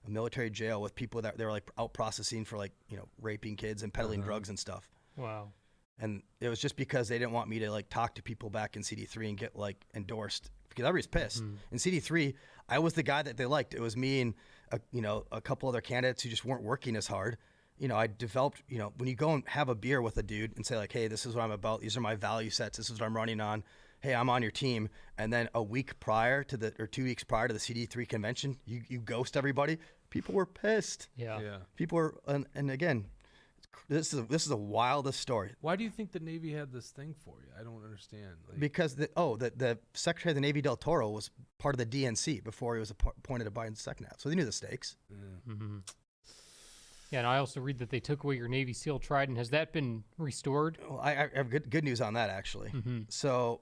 military jail with people that they were out processing for raping kids and peddling drugs and stuff. Wow. And it was just because they didn't want me to talk to people back in CD3 and get endorsed, because everybody's pissed. In CD3, I was the guy that they liked. It was me and a couple other candidates who just weren't working as hard. I developed, when you go and have a beer with a dude and say hey, this is what I'm about. These are my value sets. This is what I'm running on. hey, I'm on your team, and then a week prior to the, or 2 weeks prior to the CD3 convention, you ghost everybody. People were pissed. Yeah. People were, and again, this is the wildest story. Why do you think the Navy had this thing for you? I don't understand. Like, Because the Secretary of the Navy Del Toro was part of the DNC before he was appointed to Biden's second half, so they knew the stakes. Yeah, and I also read that they took away your Navy SEAL Trident. Has that been restored? Well, I have good news on that, actually. So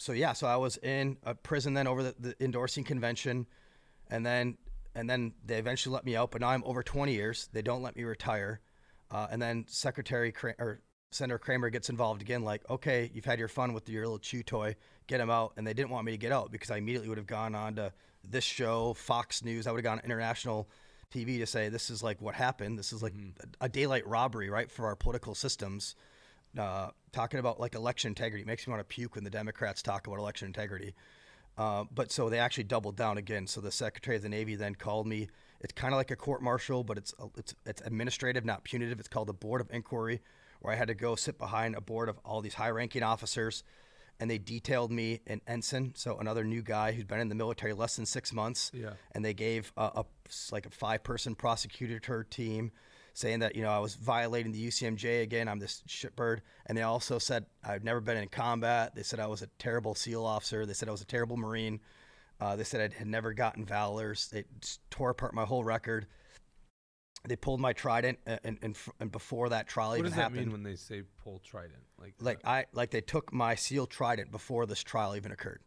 I was in a prison then over the endorsing convention, and then they eventually let me out. But now I'm over 20 years. They don't let me retire, and then Senator Kramer gets involved again. Like, okay, you've had your fun with your little chew toy. Get him out. And they didn't want me to get out because I immediately would have gone on to this show, Fox News. I would have gone on international TV to say this is like what happened. This is like a daylight robbery, right, for our political systems. Talking about like election integrity makes me want to puke when the Democrats talk about election integrity. But so they actually doubled down again. So the Secretary of the Navy then called me. It's kind of like a court martial, but it's administrative, not punitive. It's called a board of inquiry, where I had to go sit behind a board of all these high-ranking officers, and they detailed me an ensign, so another new guy who'd been in the military less than 6 months. Yeah. And they gave a 5-person prosecutor team, saying that I was violating the UCMJ again. I'm this shitbird, and they also said I've never been in combat. They said I was a terrible SEAL officer. They said I was a terrible Marine. They said I had never gotten valors. They just tore apart my whole record. They pulled my trident, and before that trial even happened. What does that mean when they say pull trident? Like they took my SEAL trident before this trial even occurred.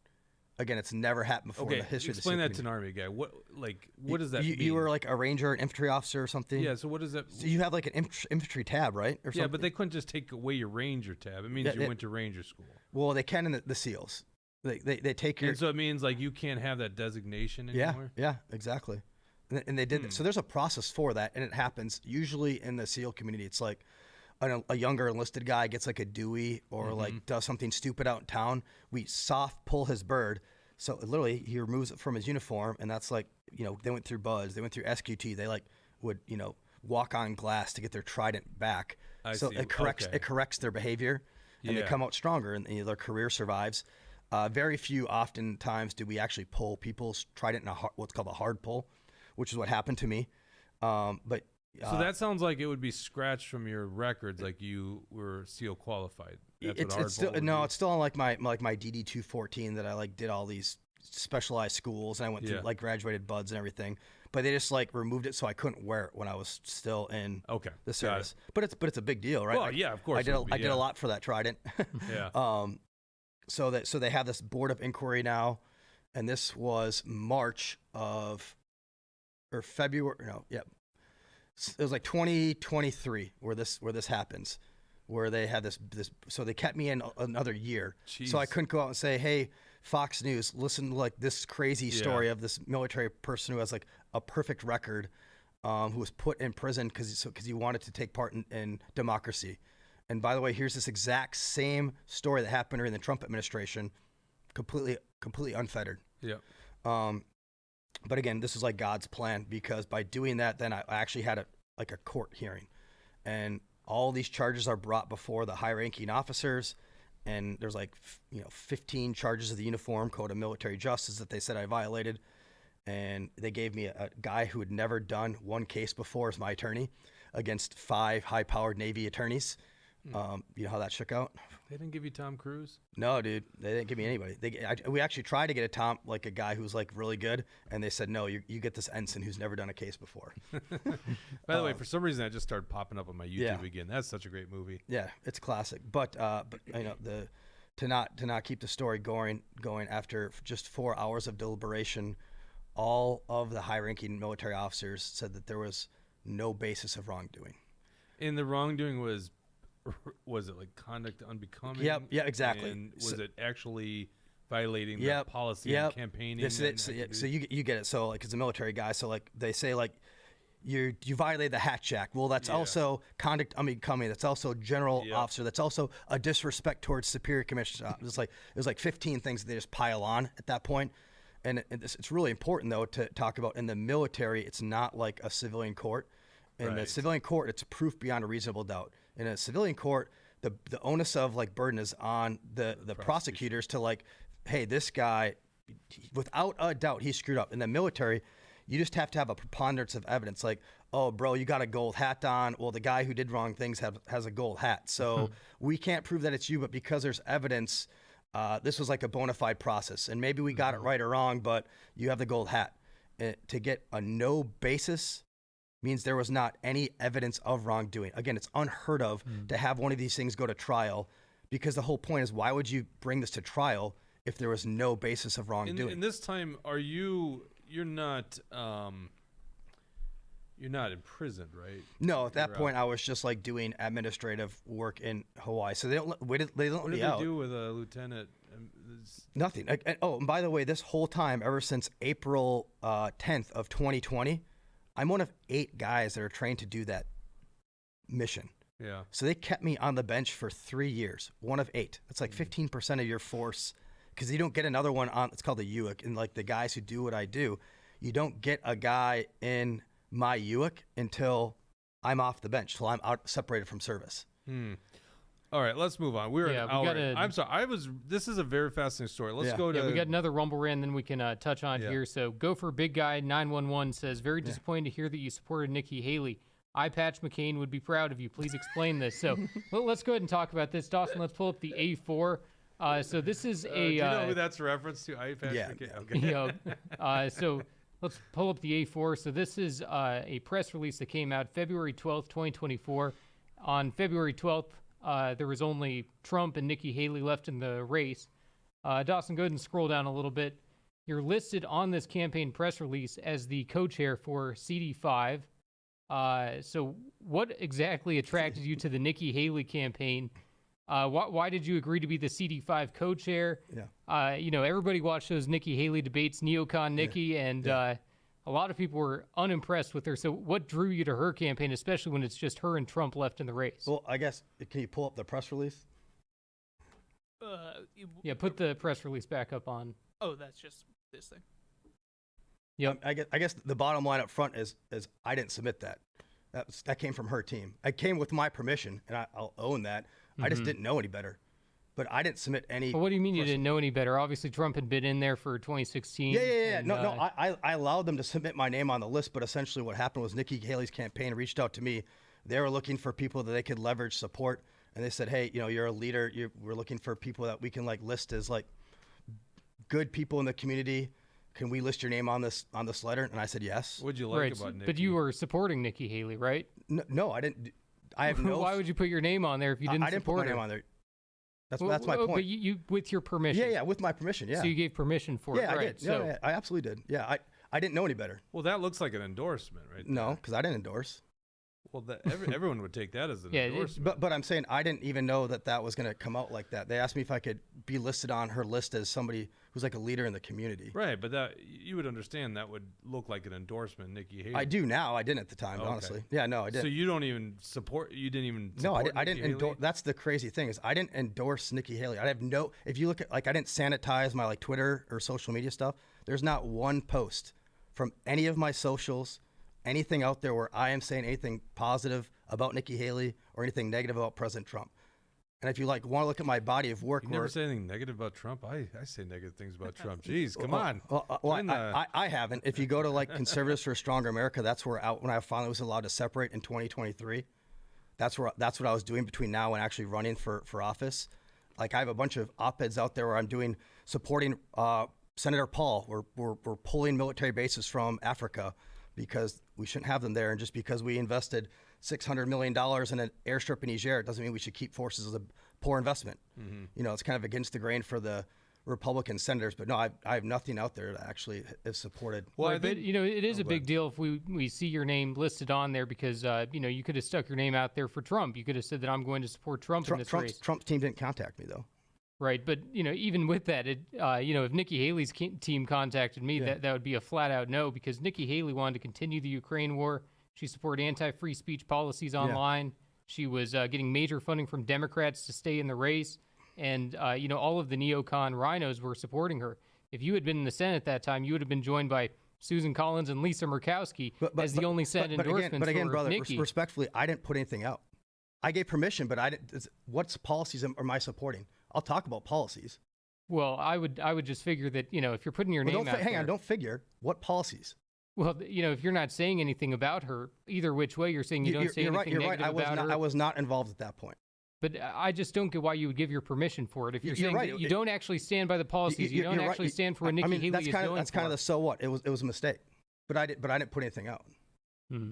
Again, it's never happened before in the history of the SEAL community. Explain that to an Army guy. What does that mean? You were like a ranger, an infantry officer or something? Yeah, so what does that... So you have like an infantry tab, right? Or something? Yeah, but they couldn't just take away your ranger tab. It means you went to ranger school. Well, they can in the SEALs. They take your... And so it means like you can't have that designation anymore? Yeah, exactly. And they did that. So there's a process for that, and it happens usually in the SEAL community. It's like a younger enlisted guy gets like a Dewey or like does something stupid out in town. We soft pull his bird. So literally he removes it from his uniform, and that's like, they went through BUDS, they went through SQT, they like would, walk on glass to get their trident back. So it corrects their behavior, and they come out stronger, and their career survives. Very few oftentimes do we actually pull people's trident in what's called a hard pull, which is what happened to me. So that sounds like it would be scratched from your records, like you were SEAL qualified. It's still on like my DD 214 that I like did all these specialized schools, and I went through like graduated BUDS and everything. But they just like removed it so I couldn't wear it when I was still in the service. But it's a big deal, right? Well, yeah, of course. I did a lot for that trident. Yeah. So they have this board of inquiry now, and this was March of February. No, yeah. It was like 2023 where this happens, where they had this. So they kept me in another year. Jeez. So I couldn't go out and say, "Hey, Fox News, listen to like this crazy story of this military person who has like a perfect record, who was put in prison because he wanted to take part in democracy." And by the way, here's this exact same story that happened during the Trump administration, completely unfettered. Yeah. But again, this is like God's plan, because by doing that, then I actually had a court hearing, and all these charges are brought before the high-ranking officers, and there's like 15 charges of the Uniform Code of Military Justice that they said I violated, and they gave me a guy who had never done one case before as my attorney against 5 high-powered Navy attorneys. You know how that shook out? They didn't give you Tom Cruise? No, dude, they didn't give me anybody. We actually tried to get a guy who's like really good, and they said no. You get this ensign who's never done a case before. By the way, for some reason, that just started popping up on my YouTube again. That's such a great movie. Yeah, it's classic. But to not keep the story going after just 4 hours of deliberation, all of the high-ranking military officers said that there was no basis of wrongdoing. And the wrongdoing was it like conduct unbecoming? Yeah, exactly. And was it actually violating the policy of campaigning? This is it. So you get it. So like, as a military guy, so like they say like you violated the Hatch Act. Well, that's also conduct unbecoming. That's also general officer. That's also a disrespect towards superior commissioners. It was like 15 things that they just pile on at that point. And it's really important though to talk about in the military. It's not like a civilian court. In the civilian court, it's proof beyond a reasonable doubt. In a civilian court, the onus of like burden is on the prosecutors to like, hey, this guy, without a doubt, he screwed up. In the military, you just have to have a preponderance of evidence. Like, oh, bro, you got a gold hat on. Well, the guy who did wrong things has a gold hat. So we can't prove that it's you, but because there's evidence, this was like a bona fide process. And maybe we got it right or wrong, but you have the gold hat. To get a no basis means there was not any evidence of wrongdoing. Again, it's unheard of to have one of these things go to trial, because the whole point is, why would you bring this to trial if there was no basis of wrongdoing? In this time, you're not in prison, right? No, at that point, I was just like doing administrative work in Hawaii. So they don't let me out. What did they do with a lieutenant? Nothing. And by the way, this whole time, ever since April 10th of 2020, I'm one of 8 guys that are trained to do that mission. Yeah. So they kept me on the bench for 3 years, one of 8. That's like 15% of your force, because you don't get another one on. It's called the UIC. And like the guys who do what I do, you don't get a guy in my UIC until I'm off the bench, till I'm out separated from service. All right, let's move on. We're an hour. I'm sorry. This is a very fascinating story. Let's go to. Yeah, we got another Rumble Rant, then we can touch on here. So, go for Big Guy 911 says, very disappointed to hear that you supported Nikki Haley. Eye Patch McCain would be proud of you. Please explain this. So, let's go ahead and talk about this. Dawson, let's pull up the A4. So this is a. Do you know who that's a reference to? Eye Patch McCain. Okay. So let's pull up the A4. So this is a press release that came out February 12th, 2024. On February 12th. There was only Trump and Nikki Haley left in the race. Dawson, go ahead and scroll down a little bit. You're listed on this campaign press release as the co-chair for CD5. So what exactly attracted you to the Nikki Haley campaign? Why did you agree to be the CD5 co-chair? Yeah. Everybody watched those Nikki Haley debates, Neocon Nikki, and a lot of people were unimpressed with her. So what drew you to her campaign, especially when it's just her and Trump left in the race? Well, I guess, can you pull up the press release? Yeah, put the press release back up on. Oh, that's just this thing. Yep. I guess the bottom line up front is I didn't submit that. That came from her team. I came with my permission, and I'll own that. I just didn't know any better. But I didn't submit any. Well, what do you mean you didn't know any better? Obviously, Trump had been in there for 2016. Yeah. No. I allowed them to submit my name on the list, but essentially what happened was Nikki Haley's campaign reached out to me. They were looking for people that they could leverage support, and they said, "Hey, you're a leader. We're looking for people that we can like list as like good people in the community. Can we list your name on this letter?" And I said yes. What'd you like about Nikki? But you were supporting Nikki Haley, right? No, I didn't. I have no. Why would you put your name on there if you didn't? I didn't put my name on there. That's my point. But you with your permission. Yeah, with my permission. Yeah. So you gave permission for it, right? I did. Yeah, I absolutely did. Yeah, I didn't know any better. Well, that looks like an endorsement, right? No, because I didn't endorse. Well, everyone would take that as an endorsement. But I'm saying I didn't even know that was going to come out like that. They asked me if I could be listed on her list as somebody who's like a leader in the community. Right, but that you would understand that would look like an endorsement, Nikki Haley. I do now. I didn't at the time, honestly. Yeah, no, I didn't. So you don't even support. You didn't even. No, I didn't endorse. That's the crazy thing is I didn't endorse Nikki Haley. I have no. If you look at I didn't sanitize my Twitter or social media stuff. There's not one post from any of my socials, anything out there where I am saying anything positive about Nikki Haley or anything negative about President Trump. And if you want to look at my body of work, you never say anything negative about Trump. I say negative things about Trump. Jeez, come on. I haven't. If you go to Conservatives for a Stronger America, that's where when I finally was allowed to separate in 2023. That's what I was doing between now and actually running for office. I have a bunch of op-eds out there where I'm supporting Senator Paul. We're pulling military bases from Africa because we shouldn't have them there, and just because we invested $600 million in an airstrip in Niger, it doesn't mean we should keep forces as a poor investment. It's kind of against the grain for the Republican senators, but no, I have nothing out there that actually is supported. Well, but it is a big deal if we see your name listed on there because you could have stuck your name out there for Trump. You could have said that I'm going to support Trump in this race. Trump's team didn't contact me though. Right, but even with that, if Nikki Haley's team contacted me, that would be a flat out no, because Nikki Haley wanted to continue the Ukraine war. She supported anti-free speech policies online. She was getting major funding from Democrats to stay in the race, and all of the neocon rhinos were supporting her. If you had been in the Senate at that time, you would have been joined by Susan Collins and Lisa Murkowski as the only Senate endorsements But again, for brother, Nikki. Respectfully, I didn't put anything out. I gave permission, but I didn't. What's policies am I supporting? I'll talk about policies. Well, I would just figure that, if you're putting your name out Hang there, on, don't figure. What policies? well, if you're not saying anything about her, either which way, you're saying you don't say anything negative about her. I was not involved at that point. But I just don't get why you would give your permission for it. If you're You're saying right. that you don't actually stand by the policies, you don't actually stand for what Nikki Haley is going that's kind of the so what. It was a mistake. But I didn't put anything out. Hmm.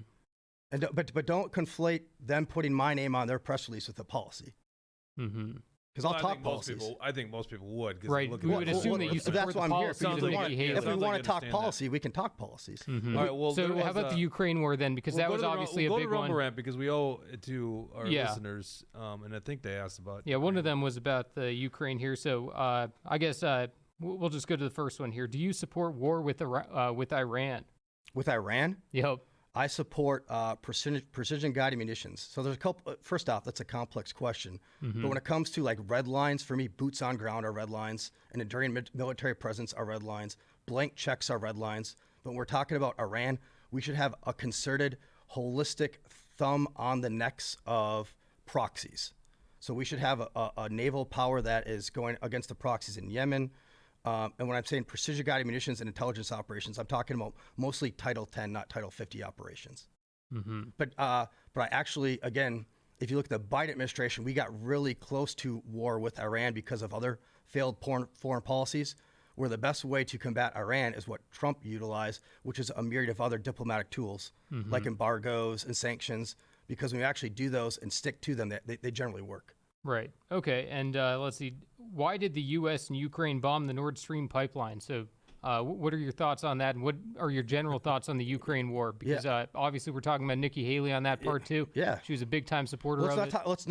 And but don't conflate them putting my name on their press release with the policy. Mm-hmm. Because I'll talk policies. I think most people would. 'Cause Right. look We at would the assume whole- that you support That's the why I'm here. policies of Sounds like Nikki it- Haley. If we Sounds want like to talk understand that. policy, we can talk policies. Mhm. All right, well, so there how was about the Ukraine war then? Because we'll that go was to the obviously we'll a go big to Rumble one. Rant because we owe it to our Yeah. listeners, and I think they asked about. Yeah, one of them was about the Ukraine here. So I guess we'll just go to the first one here. Do you support war with Iran? With Iran, Yep. I support precision guided munitions. So there's a couple. First off, that's a complex question. But when it comes to like red lines, for me, boots on ground are red lines, and enduring military presence are red lines. Blank checks are red lines. But when we're talking about Iran, we should have a concerted, holistic thumb on the necks of proxies. So we should have a naval power that is going against the proxies in Yemen. And when I'm saying precision guided munitions and intelligence operations, I'm talking about mostly Title 10, not Title 50 operations. Mm-hmm. But I actually, again, if you look at the Biden administration, we got really close to war with Iran because of other failed foreign policies, where the best way to combat Iran is what Trump utilized, which is a myriad of other diplomatic tools, like embargoes and sanctions, because when you actually do those and stick to them, they generally work. Right. Okay. And let's see. Why did the U.S. and Ukraine bomb the Nord Stream pipeline? So what are your thoughts on that? And what are your general thoughts on the Ukraine war? Because obviously we're talking about Nikki Haley on that part too. Yeah. She was a big time supporter Let's of it.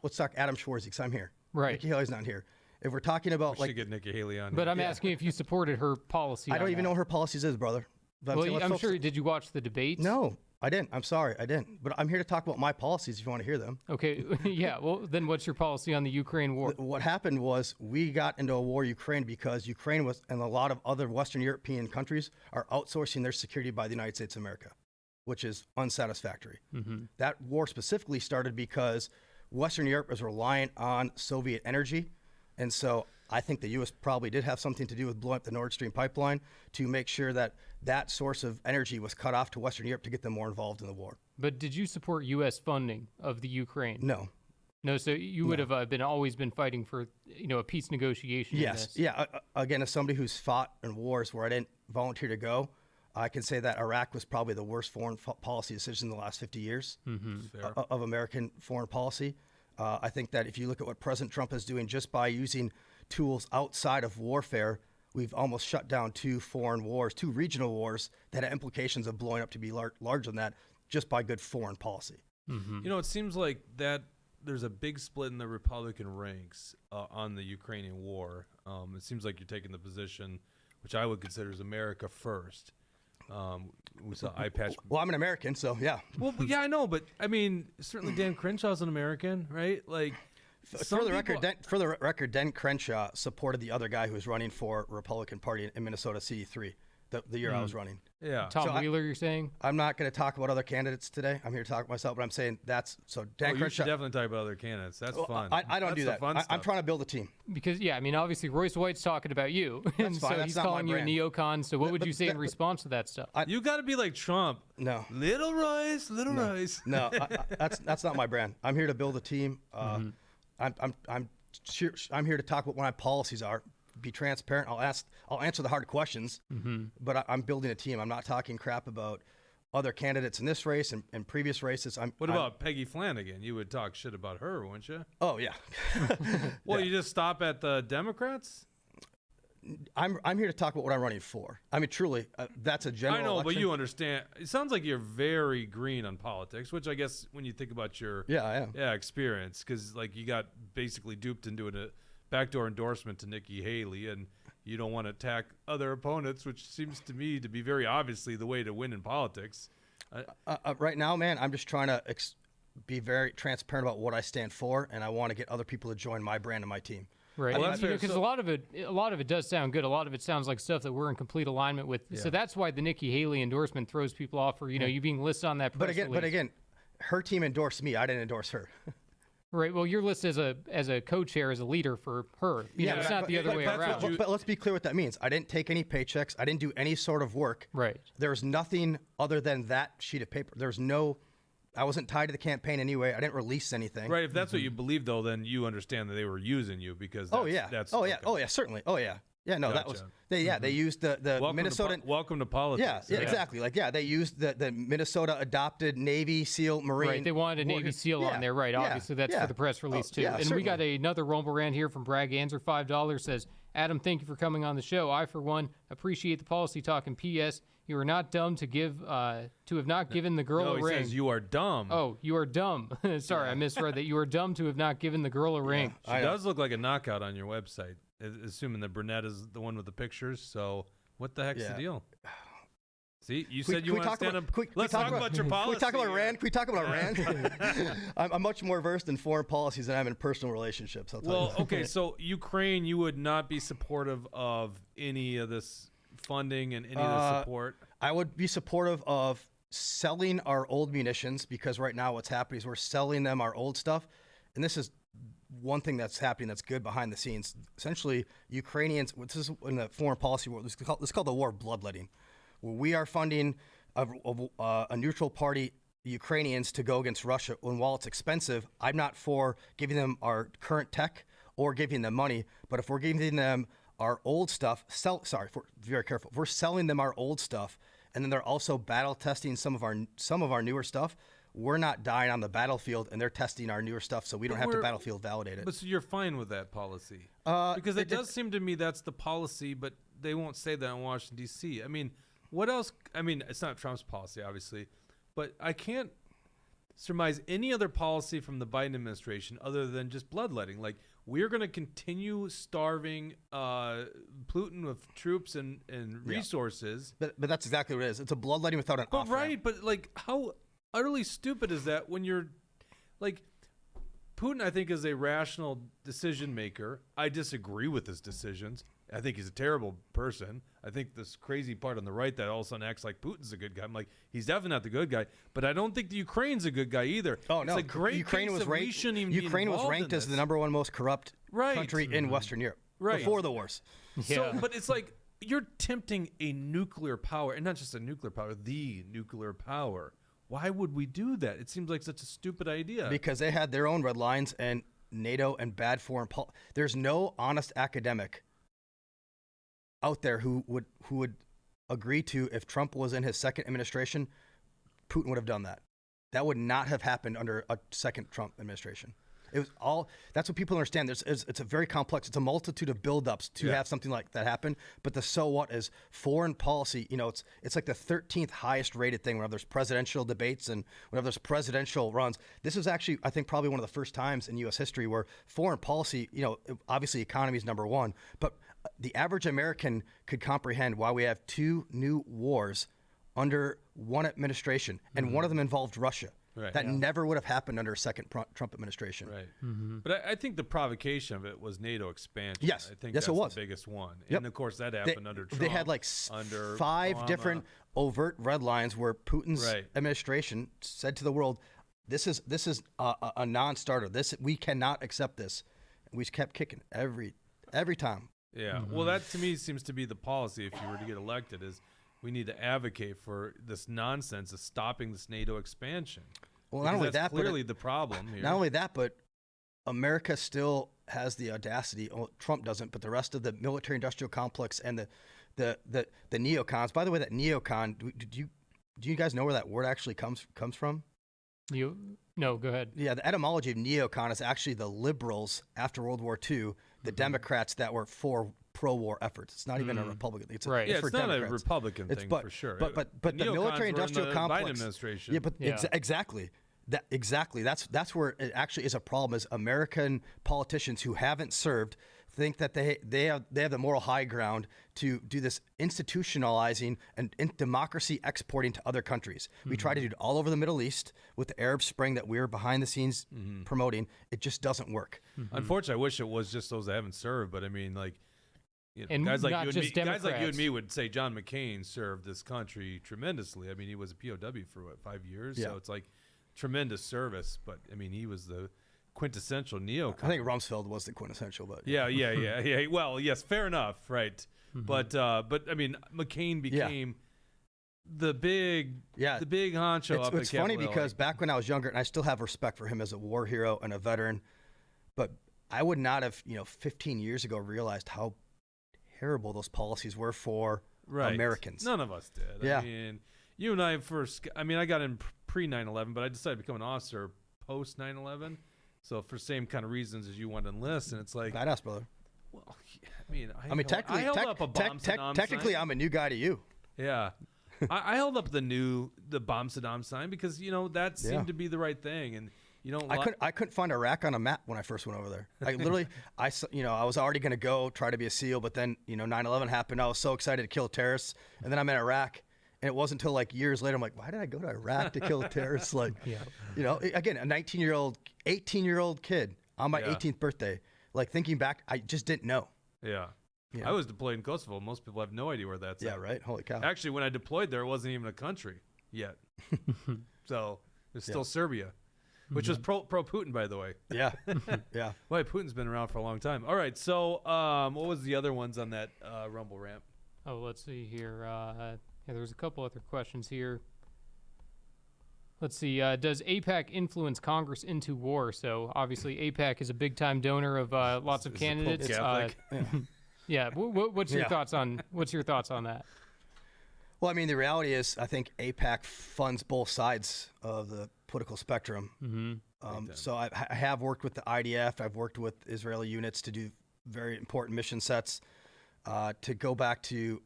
let's talk Adam Schwarze, because I'm here. Right. Nikki Haley's not here. If we're talking about We should get Nikki Haley on. But here. I'm asking if you supported her policy. I don't on even that. know what her policies is, brother. But Well, I'm sure. Did you watch the debates? No, I didn't. I'm sorry, I didn't. But I'm here to talk about my policies if you want to hear them. Okay. Yeah. Well, then what's your policy on the Ukraine war? What happened was we got into a war in Ukraine because Ukraine was, and a lot of other Western European countries are outsourcing their security by the United States of America, which is unsatisfactory. That war specifically started because Western Europe was reliant on Soviet energy. And so I think the U.S. probably did have something to do with blowing up the Nord Stream pipeline to make sure that that source of energy was cut off to Western Europe to get them more involved in the war. But did you support U.S. funding of the Ukraine? No. No. So you would have always been fighting for a peace negotiation. Yes. In this. Yeah. Again, as somebody who's fought in wars where I didn't volunteer to go, I can say that Iraq was probably the worst foreign policy decision in the last 50 years of American foreign policy. I think that if you look at what President Trump is doing just by using tools outside of warfare, we've almost shut down two regional wars that had implications of blowing up to be larger than that just by good foreign policy. It seems like that there's a big split in the Republican ranks on the Ukrainian war. It seems like you're taking the position, which I would consider as America first. We saw eye patch. Well, I'm an American, so yeah. Well, yeah, I know, but I mean, certainly Dan Crenshaw's an American, right? Like, for the record, Dan Crenshaw supported the other guy who was running for Republican Party in Minnesota CD3 the year I was running. Yeah. Tom Wheeler, you're saying? I'm not going to talk about other candidates today. I'm here to talk about myself, but I'm saying Dan You Crenshaw. should definitely talk about other candidates. That's fun. I don't That's do the that. fun I'm stuff. trying to build a team. Because obviously Royce White's talking about you, and fine. so That's he's not my calling you a brand. neocon. So what would But you say in that- response to that stuff? You got to be like Trump. No. Little Royce, little Royce. No, that's not my brand. I'm here to build a team. I'm here to talk about what my policies are. Be transparent. I'll answer the hard questions. But I'm building a team. I'm not talking crap about other candidates in this race and previous races. What about Peggy Flanagan? You would talk shit about her, wouldn't you? Oh yeah. Well, you just stop at the Democrats? I'm here to talk about what I'm running for. I mean, truly, that's a general. I know, but election. you understand. It sounds like you're very green on politics, which I guess when you think about your I am. experience, because like you got basically duped into a backdoor endorsement to Nikki Haley, and you don't want to attack other opponents, which seems to me to be very obviously the way to win in politics. Right now, man, I'm just trying to be very transparent about what I stand for, and I want to get other people to join my brand and my team. Right, Well, that's fair. because So- a lot of it does sound good. A lot of it sounds like stuff that we're in complete alignment with. So that's why the Nikki Haley endorsement throws people off for you being listed on that press But again, her team endorsed me. I didn't endorse her. Right. Well, you're listed as a co-chair, as a leader for her. It's not the other way around. But let's be clear what that means. I didn't take any paychecks. I didn't do any sort of work. Right. There's nothing other than that sheet of paper. I wasn't tied to the campaign anyway. I didn't release anything. Right. If that's what you believe, though, then you understand that they were using you because. That's, Certainly. Oh yeah. Yeah, no, that was they used the Minnesota. Welcome to politics. Yeah, exactly. They used the Minnesota adopted Navy SEAL Marine. Right, they wanted a Navy SEAL on there, right? Obviously, that's for the press release too. And certainly. we got another Rumble rant here from Bragg Anser, $5 says, Adam, thank you for coming on the show. I, for one, appreciate the policy talk. And P.S. You are not dumb to have not given the girl a ring. No, he says you are dumb. Oh, you are dumb. Sorry, I misread that. You are dumb to have not given the girl a ring. She does look like a knockout on your website. Assuming that Burnett is the one with the pictures, so what the heck's the deal? See, you said you want to stand up. Let's talk about your policy. Can we talk about Rand? I'm much more versed in foreign policies than I am in personal relationships. I'll tell you. Okay, so Ukraine, you would not be supportive of any of this funding and any of the support? I would be supportive of selling our old munitions because right now what's happening is we're selling them our old stuff, and this is one thing that's happening that's good behind the scenes. Essentially, Ukrainians, this is in the foreign policy world, this is called the war of bloodletting, where we are funding a neutral party, the Ukrainians, to go against Russia. And while it's expensive, I'm not for giving them our current tech or giving them money. But if we're giving them our old stuff, very careful. If we're selling them our old stuff, and then they're also battle testing some of our newer stuff, we're not dying on the battlefield, and they're testing our newer stuff, so we don't have to battlefield validate it. But so you're fine with that policy? Because it does seem to me that's the policy, but they won't say that in Washington, D.C. I mean, what else? I mean, it's not Trump's policy, obviously, but I can't surmise any other policy from the Biden administration other than just bloodletting. Like, we're going to continue starving Putin with troops and resources. But that's exactly what it is. It's a bloodletting without an off-ramp. Right, but like how utterly stupid is that when you're like Putin, I think, is a rational decision maker. I disagree with his decisions. I think he's a terrible person. I think this crazy part on the right that all of a sudden acts like Putin's a good guy. I'm like, he's definitely not the good guy. But I don't think the Ukraine's a good guy either. Oh, no. It's a great Ukraine was ranked, Ukraine was ranked as the number one most corrupt country in Western Europe before the wars. So, but it's like you're tempting a nuclear power, and not just a nuclear power, the nuclear power. Why would we do that? It seems like such a stupid idea. Because they had their own red lines and NATO and bad foreign policy. There's no honest academic out there who would agree to, if Trump was in his second administration, Putin would have done that. That would not have happened under a second Trump administration. It was all. That's what people understand. It's a very complex. It's a multitude of buildups to have something like that happen. But the so what is foreign policy. You know, it's like the 13th highest rated thing whenever there's presidential debates and whenever there's presidential runs. This is actually, I think, probably one of the first times in U.S. history where foreign policy. You know, obviously economy is number one, but the average American could comprehend why we have two new wars under one administration, and one of them involved Russia. Right. That never would have happened under a second Trump administration. Right. But I think the provocation of it was NATO expansion. Yes. I think yes, that's it was the biggest one. Yep. And of course that happened under Trump. They had like under 5 Obama. different overt red lines where Putin's administration said to the world, "This is a non-starter. We cannot accept this." And we just kept kicking every time. Yeah. Well, that to me seems to be the policy if you were to get elected is we need to advocate for this nonsense of stopping this NATO expansion. Well, not only that's that, clearly the problem here. Not only that, but America still has the audacity. Trump doesn't, but the rest of the military-industrial complex and the neocons. By the way, that neocon. Do you guys know where that word actually comes from? No, go ahead. Yeah, the etymology of neocon is actually the liberals after World War II, the Democrats that were for pro-war efforts. It's not even a Republican. It's right. It's for not Democrats. a Republican thing for sure. But the military-industrial complex. Biden administration. Yeah, but exactly. That's where it actually is a problem. Is American politicians who haven't served think that they have the moral high ground to do this institutionalizing and democracy exporting to other countries. We try to do it all over the Middle East with the Arab Spring that we're behind the scenes promoting. It just doesn't work. Unfortunately, I wish it was just those that haven't served. But I mean, like, and guys like not you and just me, guys like you and Democrats. me would say John McCain served this country tremendously. I mean, he was a POW for 5 years, so it's like tremendous service. But I mean, he was the quintessential neocon. I think Rumsfeld was the quintessential, but Yeah. Well, yes, fair enough, right? But I mean, McCain became the big honcho up at It's funny Capitol because Hill. back when I was younger, and I still have respect for him as a war hero and a veteran, but I would not have, 15 years ago realized how terrible those policies were for Americans. None of us did. Yeah. I mean, you and I I got in pre 9/11, but I decided to become an officer post 9/11. So for same kind of reasons as you want to enlist, and it's like, Badass, brother. well, I mean, Technically, I held up a bomb Saddam technically, sign. I'm a new guy to you. Yeah. I held up the bomb Saddam sign because that seemed to be the right thing, and I couldn't find Iraq on a map when I first went over there. I literally, I was already going to go try to be a SEAL, but then 9/11 happened. I was so excited to kill terrorists, and then I'm in Iraq, and it wasn't until like years later I'm like, why did I go to Iraq to kill terrorists? Like, again, a 18-year-old kid on my 18th birthday. Like thinking back, I just didn't know. Yeah. I was deployed in Kosovo. Most people have no idea where that's at. Yeah, right. Holy cow. Actually, when I deployed there, it wasn't even a country yet. So it's still Serbia, which was pro Putin, by the way. Yeah. Yeah. Well, Putin's been around for a long time. All right. So what was the other ones on that Rumble ramp? Oh, let's see here. There's a couple other questions here. Let's see. Does AIPAC influence Congress into war? So obviously, AIPAC is a big-time donor of lots of Is the Pope candidates. Catholic? Yeah. What's your thoughts on that? Well, I mean, the reality is, I think AIPAC funds both sides of the political spectrum. So I have worked with the IDF. I've worked with Israeli units to do very important mission sets. To go back to,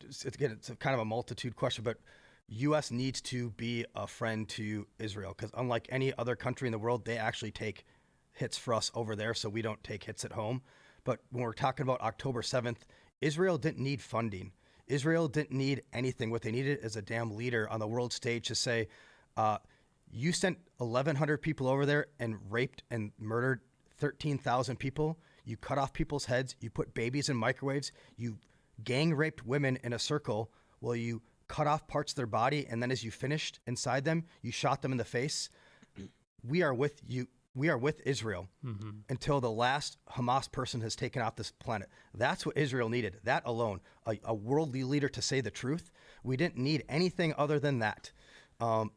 it's a kind of a multitude question, but U.S. needs to be a friend to Israel because unlike any other country in the world, they actually take hits for us over there, so we don't take hits at home. But when we're talking about October 7th, Israel didn't need funding. Israel didn't need anything. What they needed is a damn leader on the world stage to say, you sent 1,100 people over there and raped and murdered 13,000 people. You cut off people's heads. You put babies in microwaves. You gang raped women in a circle while you cut off parts of their body. And then as you finished inside them, you shot them in the face. We are with you. We are with Israel until the last Hamas person has taken off this planet. That's what Israel needed. That alone, a worldly leader to say the truth. We didn't need anything other than that. But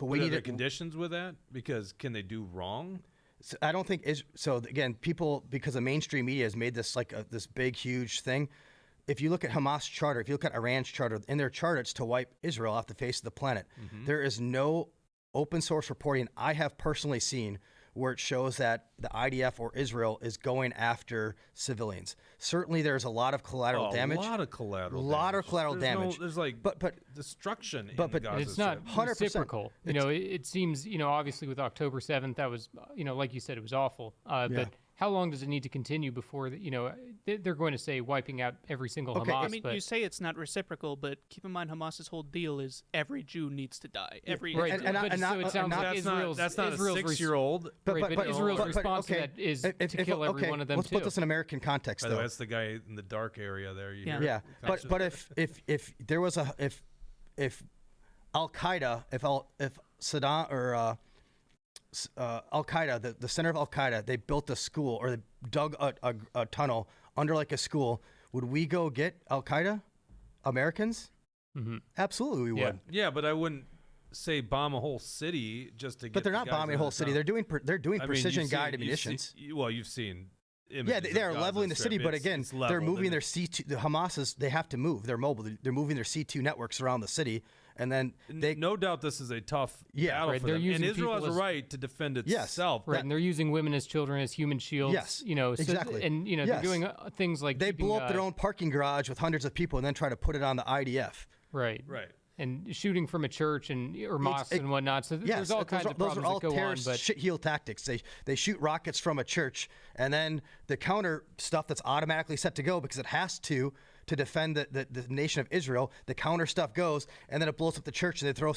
we What are needed the conditions with that? Because can they do wrong? So I don't think so. Again, people, because the mainstream media has made this like this big, huge thing. If you look at Hamas charter, if you look at Iran's charter, in their charter, it's to wipe Israel off the face of the planet. There is no open source reporting I have personally seen where it shows that the IDF or Israel is going after civilians. Certainly, there's a lot of collateral damage. A lot of collateral damage. There's like but destruction in but Gaza It's not Strip. 100%. reciprocal. It seems, obviously with October 7th, that was, like you said, it was awful. But how long does it need to continue before, they're going to say wiping out every single Okay, Hamas? I mean, but, you say it's not reciprocal, but keep in mind Hamas's whole deal is every Jew needs to die. Every right. and But so it sounds like That's not a Israel's 6-year-old. But Israel's response to that is to kill every one of them let's too. put this in American context, By the though. way, that's the guy in the dark area there. You Yeah. hear Yeah, it? but if there was if Al Qaeda, if Saddam or Al Qaeda, the center of Al Qaeda, they built a school or they dug a tunnel under like a school, would we go get Al Qaeda? Americans? Absolutely, we would. Yeah, but I wouldn't say bomb a whole city just to get. But they're the not guys bombing a out whole of city. town. They're doing I mean, precision you've seen- guided you've munitions. You've seen. Yeah, images they of are Gaza leveling the Strip. city, but again, It's they're leveled, moving and their C2. The Hamas they have to move. They're mobile. They're moving their C2 networks around the city, and then they. No doubt, this is a tough Yeah. battle Right, for they're them. And using Israel has people a as- right to defend Yes. itself. Right, and they're using women as children as human shields. Yes, so- exactly. and they're Yes. doing things like They keeping, blow up their own parking garage with hundreds of people, and then try to put it on the IDF. right, Right. and shooting from a church or mosques and whatnot. So Yes, there's all kinds of those problems are all that go on. terrorist But shit-heel tactics. They shoot rockets from a church, and then the counter stuff that's automatically set to go because it has to defend the nation of Israel. The counter stuff goes, and then it blows up the church, and they throw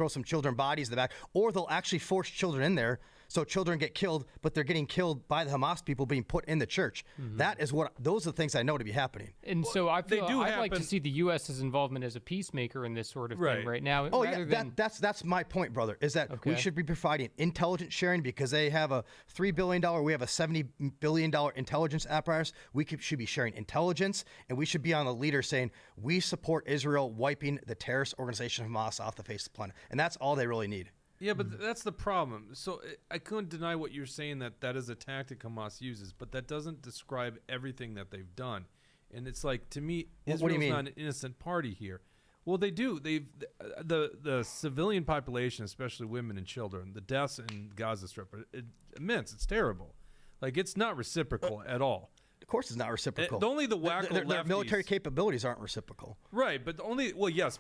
some children bodies in the back, or they'll actually force children in there So children get killed, but they're getting killed by the Hamas people being put in the church. That is those are the things I know to be happening. And so I feel I'd like to happen- see the U.S.'s involvement as a peacemaker in this sort of Right. thing right now. Oh rather yeah, than, that's my point, brother. Is that we Okay. should be providing intelligence sharing because they have a $3 billion, we have a $70 billion intelligence apparatus. Should be sharing intelligence, and we should be on the leader saying we support Israel wiping the terrorist organization Hamas off the face of the planet, and that's all they really need. Yeah, but that's the problem. So I couldn't deny what you're saying, that is a tactic Hamas uses, but that doesn't describe everything that they've done. And it's like, to me, What do you Israel's mean? not an innocent party here. Well, they do. The civilian population, especially women and children, the deaths in Gaza Strip are immense. It's terrible. Like, it's not reciprocal at all. Of course, it's not reciprocal. Only the wacko Their military lefties- capabilities aren't reciprocal. Right, but yes,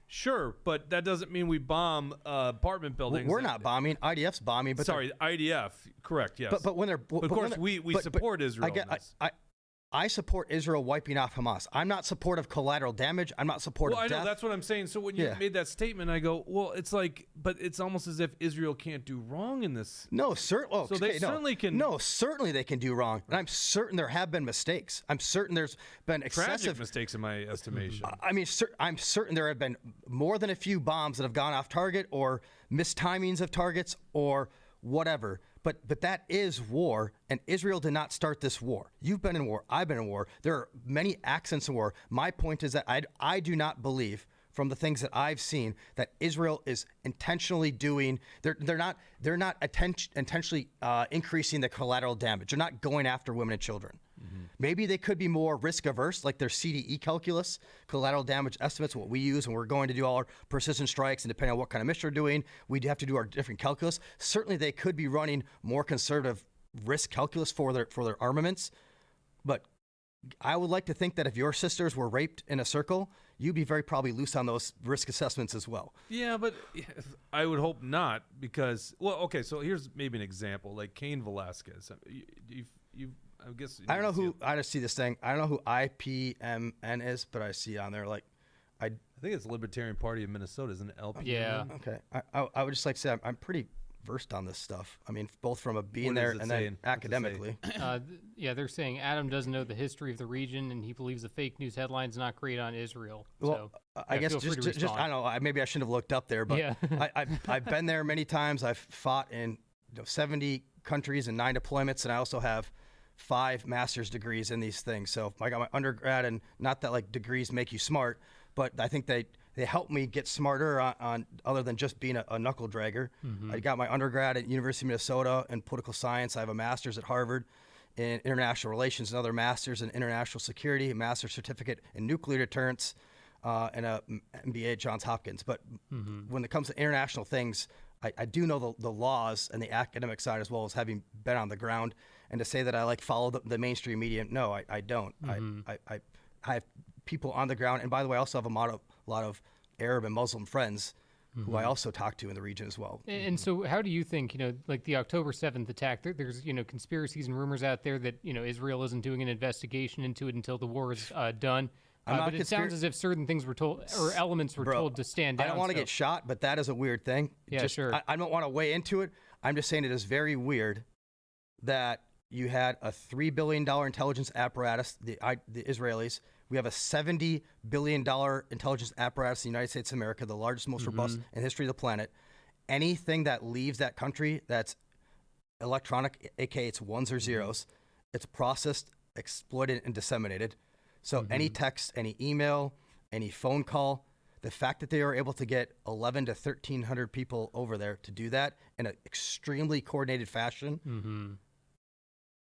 sure, but that doesn't mean we bomb apartment buildings. We're not bombing. IDF's bombing, but Sorry, IDF. Correct. Yes. but when they're But of course, we support Israel. I get in this. I support Israel wiping off Hamas. I'm not supportive of collateral damage. I'm not supportive Well, I of know death. that's what I'm saying. So when you Yeah. made that statement, I go, well, it's like, but it's almost as if Israel can't do wrong in this. No, certainly. So they certainly can- No, certainly they can do wrong, and I'm certain there have been mistakes. I'm certain there's been Tragic excessive. mistakes in my estimation. I mean, I'm certain there have been more than a few bombs that have gone off target or mistimings of targets or whatever. But that is war, and Israel did not start this war. You've been in war. I've been in war. There are many accents in war. My point is that I do not believe, from the things that I've seen, that Israel is intentionally doing. They're not intentionally increasing the collateral damage. They're not going after women and children. Maybe they could be more risk averse, like their CDE calculus, collateral damage estimates, what we use when we're going to do all our precision strikes, and depending on what kind of mission we're doing, we have to do our different calculus. Certainly, they could be running more conservative risk calculus for their armaments. But I would like to think that if your sisters were raped in a circle, you'd be very probably loose on those risk assessments as well. Yeah, but I would hope not, because, well, okay, so here's maybe an example, like Cain Velasquez. I guess I don't know who. I just see this thing. I don't know who IPMN is, but I see on there like I think it's Libertarian Party of Minnesota, isn't it? LP. Yeah. Okay, I would just like to say I'm pretty versed on this stuff. I mean, both from a being What there is it and saying? then What's it say? academically. Yeah, they're saying Adam doesn't know the history of the region, and he believes the fake news headlines not great on Israel. Well, so, I yeah, guess feel free to just I respond. don't know. Maybe I shouldn't have looked up there, but Yeah. I've been there many times. I've fought in 70 countries and 9 deployments, and I also have 5 master's degrees in these things. So I got my undergrad, and not that like degrees make you smart, but I think they help me get smarter on other than just being a knuckle dragger. I got my undergrad at University of Minnesota in political science. I have a master's at Harvard in international relations, another master's in international security, a master's certificate in nuclear deterrence, and a MBA at Johns Hopkins. But when it comes to international things, I do know the laws and the academic side as well as having been on the ground. And to say that I follow the mainstream media, no, I don't. I have people on the ground, and by the way, I also have a lot of Arab and Muslim friends who I also talk to in the region as well. And so, how do you think, like the October 7th attack, there's, conspiracies and rumors out there that, Israel isn't doing an investigation into it until the war is done. But it sounds as if certain things were told, or elements were told to stand down. I don't want to get shot, but that is a weird thing. Yeah, sure. I don't want to weigh into it. I'm just saying it is very weird that you had a $3 billion intelligence apparatus, the Israelis. We have a $70 billion intelligence apparatus in the United States of America, the largest, most robust in the history of the planet. Anything that leaves that country that's electronic, aka it's ones or zeros, it's processed, exploited, and disseminated. So any text, any email, any phone call, the fact that they are able to get 11 to 1,300 people over there to do that in an extremely coordinated fashion,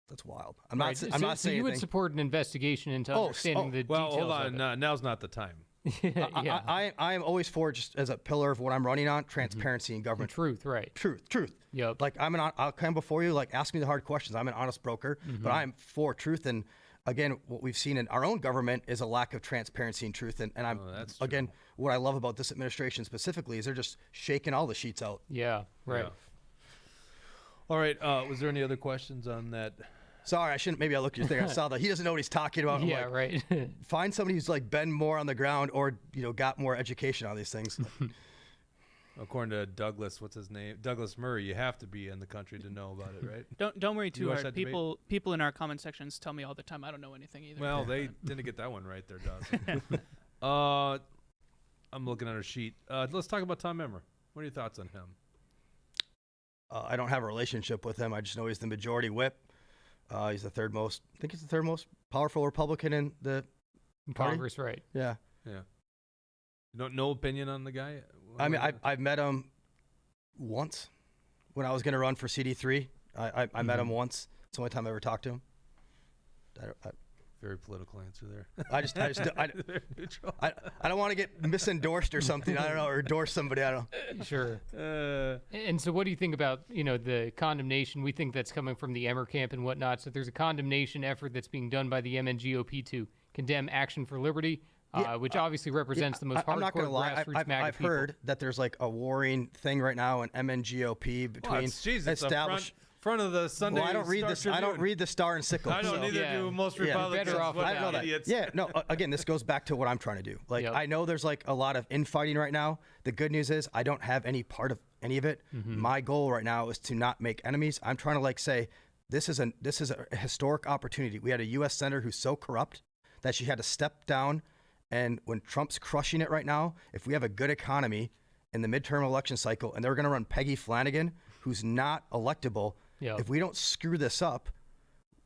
that's wild. I'm not saying so you would anything. support an investigation into understanding the Well, details hold of on. Now's not the time. it. Yeah. I am always for, just as a pillar of what I'm running on, transparency in government. Truth, right. Truth. Yep. Like I'll come before you, like ask me the hard questions. I'm an honest broker, but I'm for truth. And again, what we've seen in our own government is a lack of transparency and truth. And I'm that's true. again, what I love about this administration specifically is they're just shaking all the sheets out. Yeah, right. Yeah. All right. Was there any other questions on that? Sorry, I shouldn't. Maybe I looked at your thing. I saw that he doesn't know what he's talking about. I'm Yeah, like, right. Find somebody who's been more on the ground or got more education on these things. According to Douglas, what's his name? Douglas Murray, you have to be in the country to know about it, right? Don't worry too watch hard. that debate? People in our comment sections tell me all the time I don't know anything either. Well, they didn't get that one right there, Dawson. I'm looking at her sheet. Let's talk about Tom Emmer. What are your thoughts on him? I don't have a relationship with him. I just know he's the majority whip. He's the third most powerful Republican in the party. Congress, right? Yeah. Yeah. No opinion on the guy? I mean, I've met him once when I was going to run for CD3. I met him once. It's the only time I ever talked to him. Very political answer there. I don't want to get misendorsed or something. I don't know, or endorse somebody. I don't know. Sure. And so what do you think about, the condemnation? We think that's coming from the Emmer camp and whatnot. So there's a condemnation effort that's being done by the MNGOP to condemn Action for Liberty, which obviously represents the most I'm not hardcore gonna lie. grassroots MAGA I've people. heard that there's like a warring thing right now in MNGOP between It's the established. front of the Sunday. Well, I don't read Star this. I don't Tribune. read the Star and Sickle. I don't so. either. Yeah. Do most Yeah. Republicans? Better off What I don't know that. idiots. Yeah, no. Again, this goes back to what I'm trying to do. Like, Yep. I know there's like a lot of infighting right now. The good news is I don't have any part of any of it. My goal right now is to not make enemies. I'm trying to say this is a historic opportunity. We had a U.S. senator who's so corrupt that she had to step down. And when Trump's crushing it right now, if we have a good economy in the midterm election cycle, and they're going to run Peggy Flanagan, who's not electable. Yep. If we don't screw this up,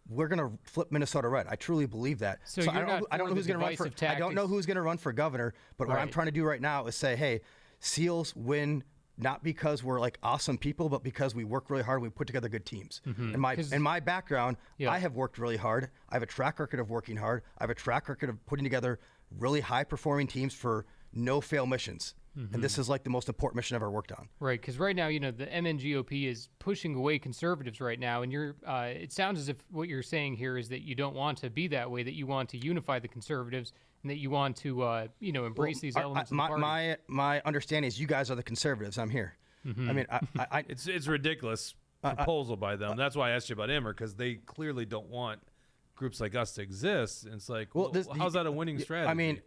we're going to flip Minnesota red. I truly believe that. So I you're don't know, not I don't for know the who's going to run for. divisive I don't know tactics. who's going to run for governor. But what I'm Right. trying to do right now is say, hey, SEALs win not because we're like awesome people, but because we work really hard. And we put together good teams. In my background, Yeah. I have worked really hard. I have a track record of working hard. I have a track record of putting together really high performing teams for no fail missions. And this is like the most important mission I've ever worked on. Right, because right now, the MNGOP is pushing away conservatives right now, and it sounds as if what you're saying here is that you don't want to be that way, that you want to unify the conservatives, and that you want to, embrace these elements of the party. My understanding is you guys are the conservatives. I'm here. I mean, It's ridiculous proposal by them. That's why I asked you about Emmer, because they clearly don't want groups like us to exist. And it's like, how's that a winning strategy? I mean,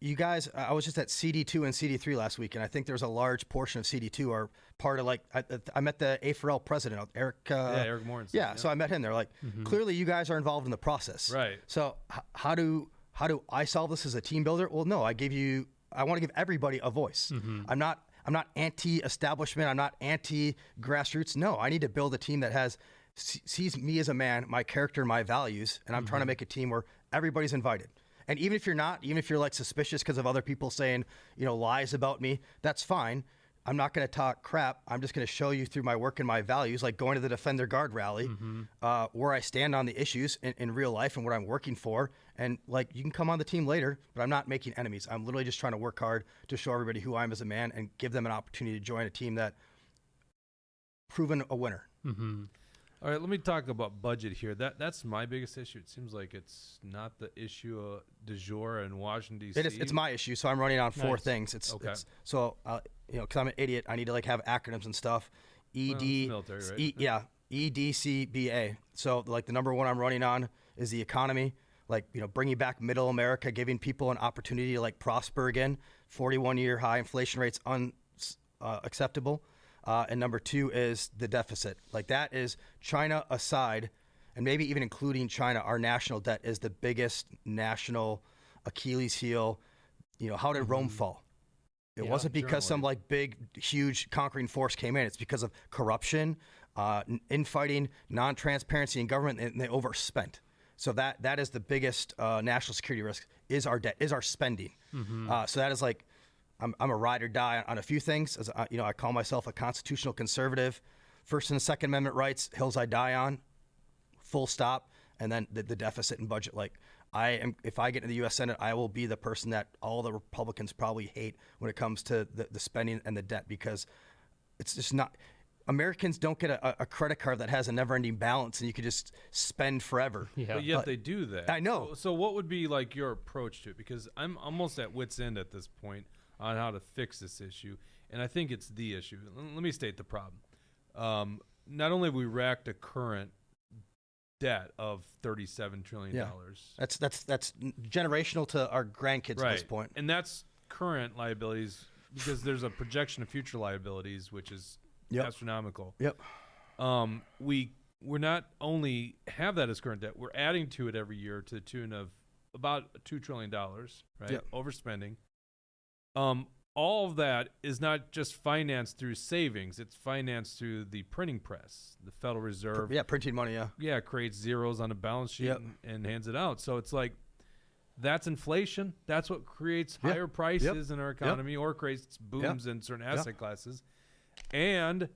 you guys, I was just at CD2 and CD3 last week, and I think there's a large portion of CD2 are part of I met the A4L president, Eric. Eric Morency. Yeah, so I met him. They're like, clearly you guys are involved in the process. Right. So how do I solve this as a team builder? Well, no, I want to give everybody a voice. I'm not anti-establishment. I'm not anti-grassroots. No, I need to build a team that sees me as a man, my character, my values, and I'm trying to make a team where everybody's invited. And even if you're not, even if you're like suspicious because of other people saying, lies about me, that's fine. I'm not going to talk crap. I'm just going to show you through my work and my values, like going to the Defender Guard rally, where I stand on the issues in real life and what I'm working for. And you can come on the team later, but I'm not making enemies. I'm literally just trying to work hard to show everybody who I am as a man and give them an opportunity to join a team that proven a winner. All right, let me talk about budget here. That's my biggest issue. It seems like it's not the issue du jour in Washington, D.C. It's my issue, so I'm running on four Nice. things. Because I'm an idiot, I need to have acronyms and stuff. military, right? EDCBA. So the number one I'm running on is the economy. Bringing back middle America, giving people an opportunity to prosper again. 41-year high inflation rates unacceptable. And number two is the deficit. That is China aside, and maybe even including China, our national debt is the biggest national Achilles heel. How did Rome fall? It wasn't because some big, huge conquering force came in. It's because of corruption, infighting, non-transparency in government, and they overspent. So that is the biggest national security risk, is our debt, is our spending. So that is I'm a ride or die on a few things. As I call myself a constitutional conservative. First and Second Amendment rights, hills I die on, full stop. And then the deficit and budget. If I get into the U.S. Senate, I will be the person that all the Republicans probably hate when it comes to the spending and the debt, because it's just not. Americans don't get a credit card that has a never-ending balance and you could just spend forever. Yeah. But yet they do that. I know. So what would be your approach to it? Because I'm almost at wit's end at this point on how to fix this issue, and I think it's the issue. Let me state the problem. Not only have we racked a current debt of $37 trillion. Yeah. That's generational to our grandkids at this point. And that's current liabilities because there's a projection of future liabilities, which is astronomical. Yep. We're not only have that as current debt, we're adding to it every year to the tune of about $2 trillion, right? Yep. Overspending. All of that is not just financed through savings; it's financed through the printing press, the Federal Reserve. Yeah, printing money. Yeah, creates zeros on a balance sheet and hands it out. So it's like that's inflation. That's what creates higher prices in our economy, or creates booms in certain asset classes. And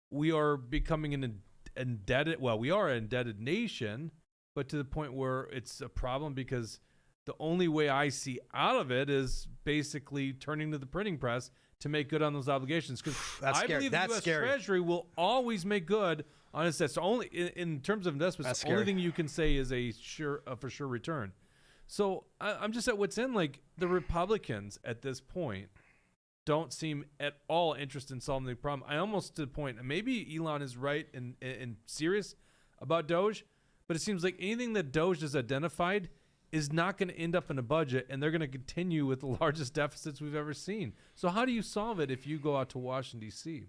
we are becoming an indebted. Well, we are an indebted nation, but to the point where it's a problem because the only way I see out of it is basically turning to the printing press to make good on those obligations. Because I believe the U.S. Treasury will always make good on its debts. So only in terms of investments, the only thing you can say is a for sure return. So I'm just at what's in. Like the Republicans at this point don't seem at all interested in solving the problem. I almost to the point, and maybe Elon is right and serious about Doge, but it seems like anything that Doge has identified is not going to end up in a budget, and they're going to continue with the largest deficits we've ever seen. So how do you solve it if you go out to Washington, D.C.?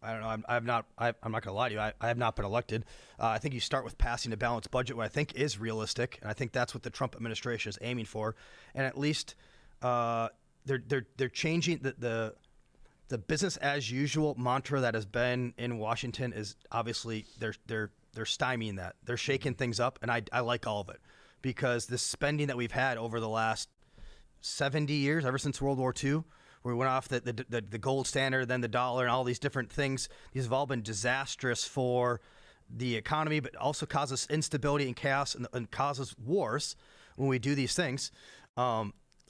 I don't know. I'm not going to lie to you. I have not been elected. I think you start with passing a balanced budget, what I think is realistic, and I think that's what the Trump administration is aiming for. And at least they're changing the business as usual mantra that has been in Washington is obviously they're stymieing that. They're shaking things up, and I like all of it. Because the spending that we've had over the last 70 years, ever since World War II, where we went off the gold standard, then the dollar, and all these different things, these have all been disastrous for the economy, but also causes instability and chaos and causes wars when we do these things.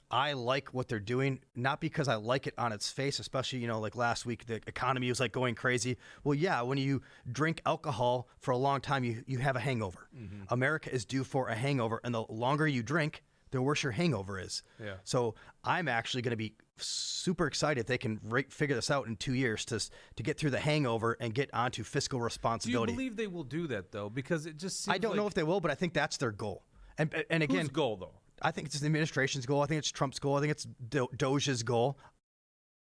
I like what they're doing, not because I like it on its face, especially, like last week, the economy was like going crazy. Well, yeah, when you drink alcohol for a long time, you have a hangover. Mm-hmm. America is due for a hangover, and the longer you drink, the worse your hangover is. Yeah. So I'm actually going to be super excited if they can figure this out in 2 years to get through the hangover and get onto fiscal responsibility. Do you believe they will do that, though? Because it just seems I don't know if they will, but I think that's their goal. And again, whose goal, though? I think it's the administration's goal. I think it's Trump's goal. I think it's Doge's goal.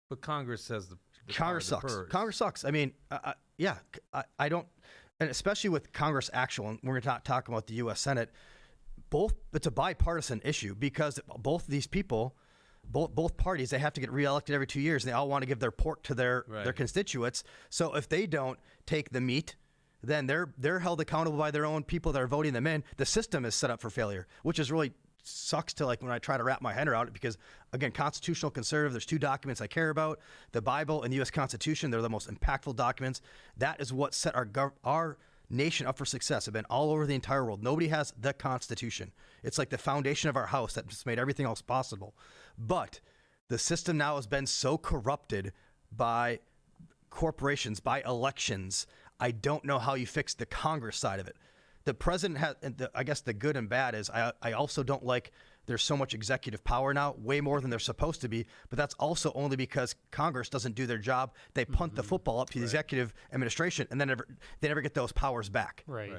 But Congress has the Congress power to sucks. purge. Congress sucks. I mean, I don't, and especially with Congress actual, and we're going to talk about the U.S. Senate. It's a bipartisan issue because both these people, both parties, they have to get reelected every 2 years, and they all want to give their pork to their constituents. So if they don't take the meat, then they're held accountable by their own people that are voting them in. The system is set up for failure, which is really sucks to like when I try to wrap my head around it because, again, constitutional conservative, there's two documents I care about, the Bible and the U.S. Constitution. They're the most impactful documents. That is what set our nation up for success. Have been all over the entire world. Nobody has the Constitution. It's like the foundation of our house that just made everything else possible. But the system now has been so corrupted by corporations, by elections. I don't know how you fix the Congress side of it. The president has, I guess the good and bad is I also don't like there's so much executive power now, way more than they're supposed to be. But that's also only because Congress doesn't do their job. They punt the football up to the executive administration, and then they never get those powers back. Right.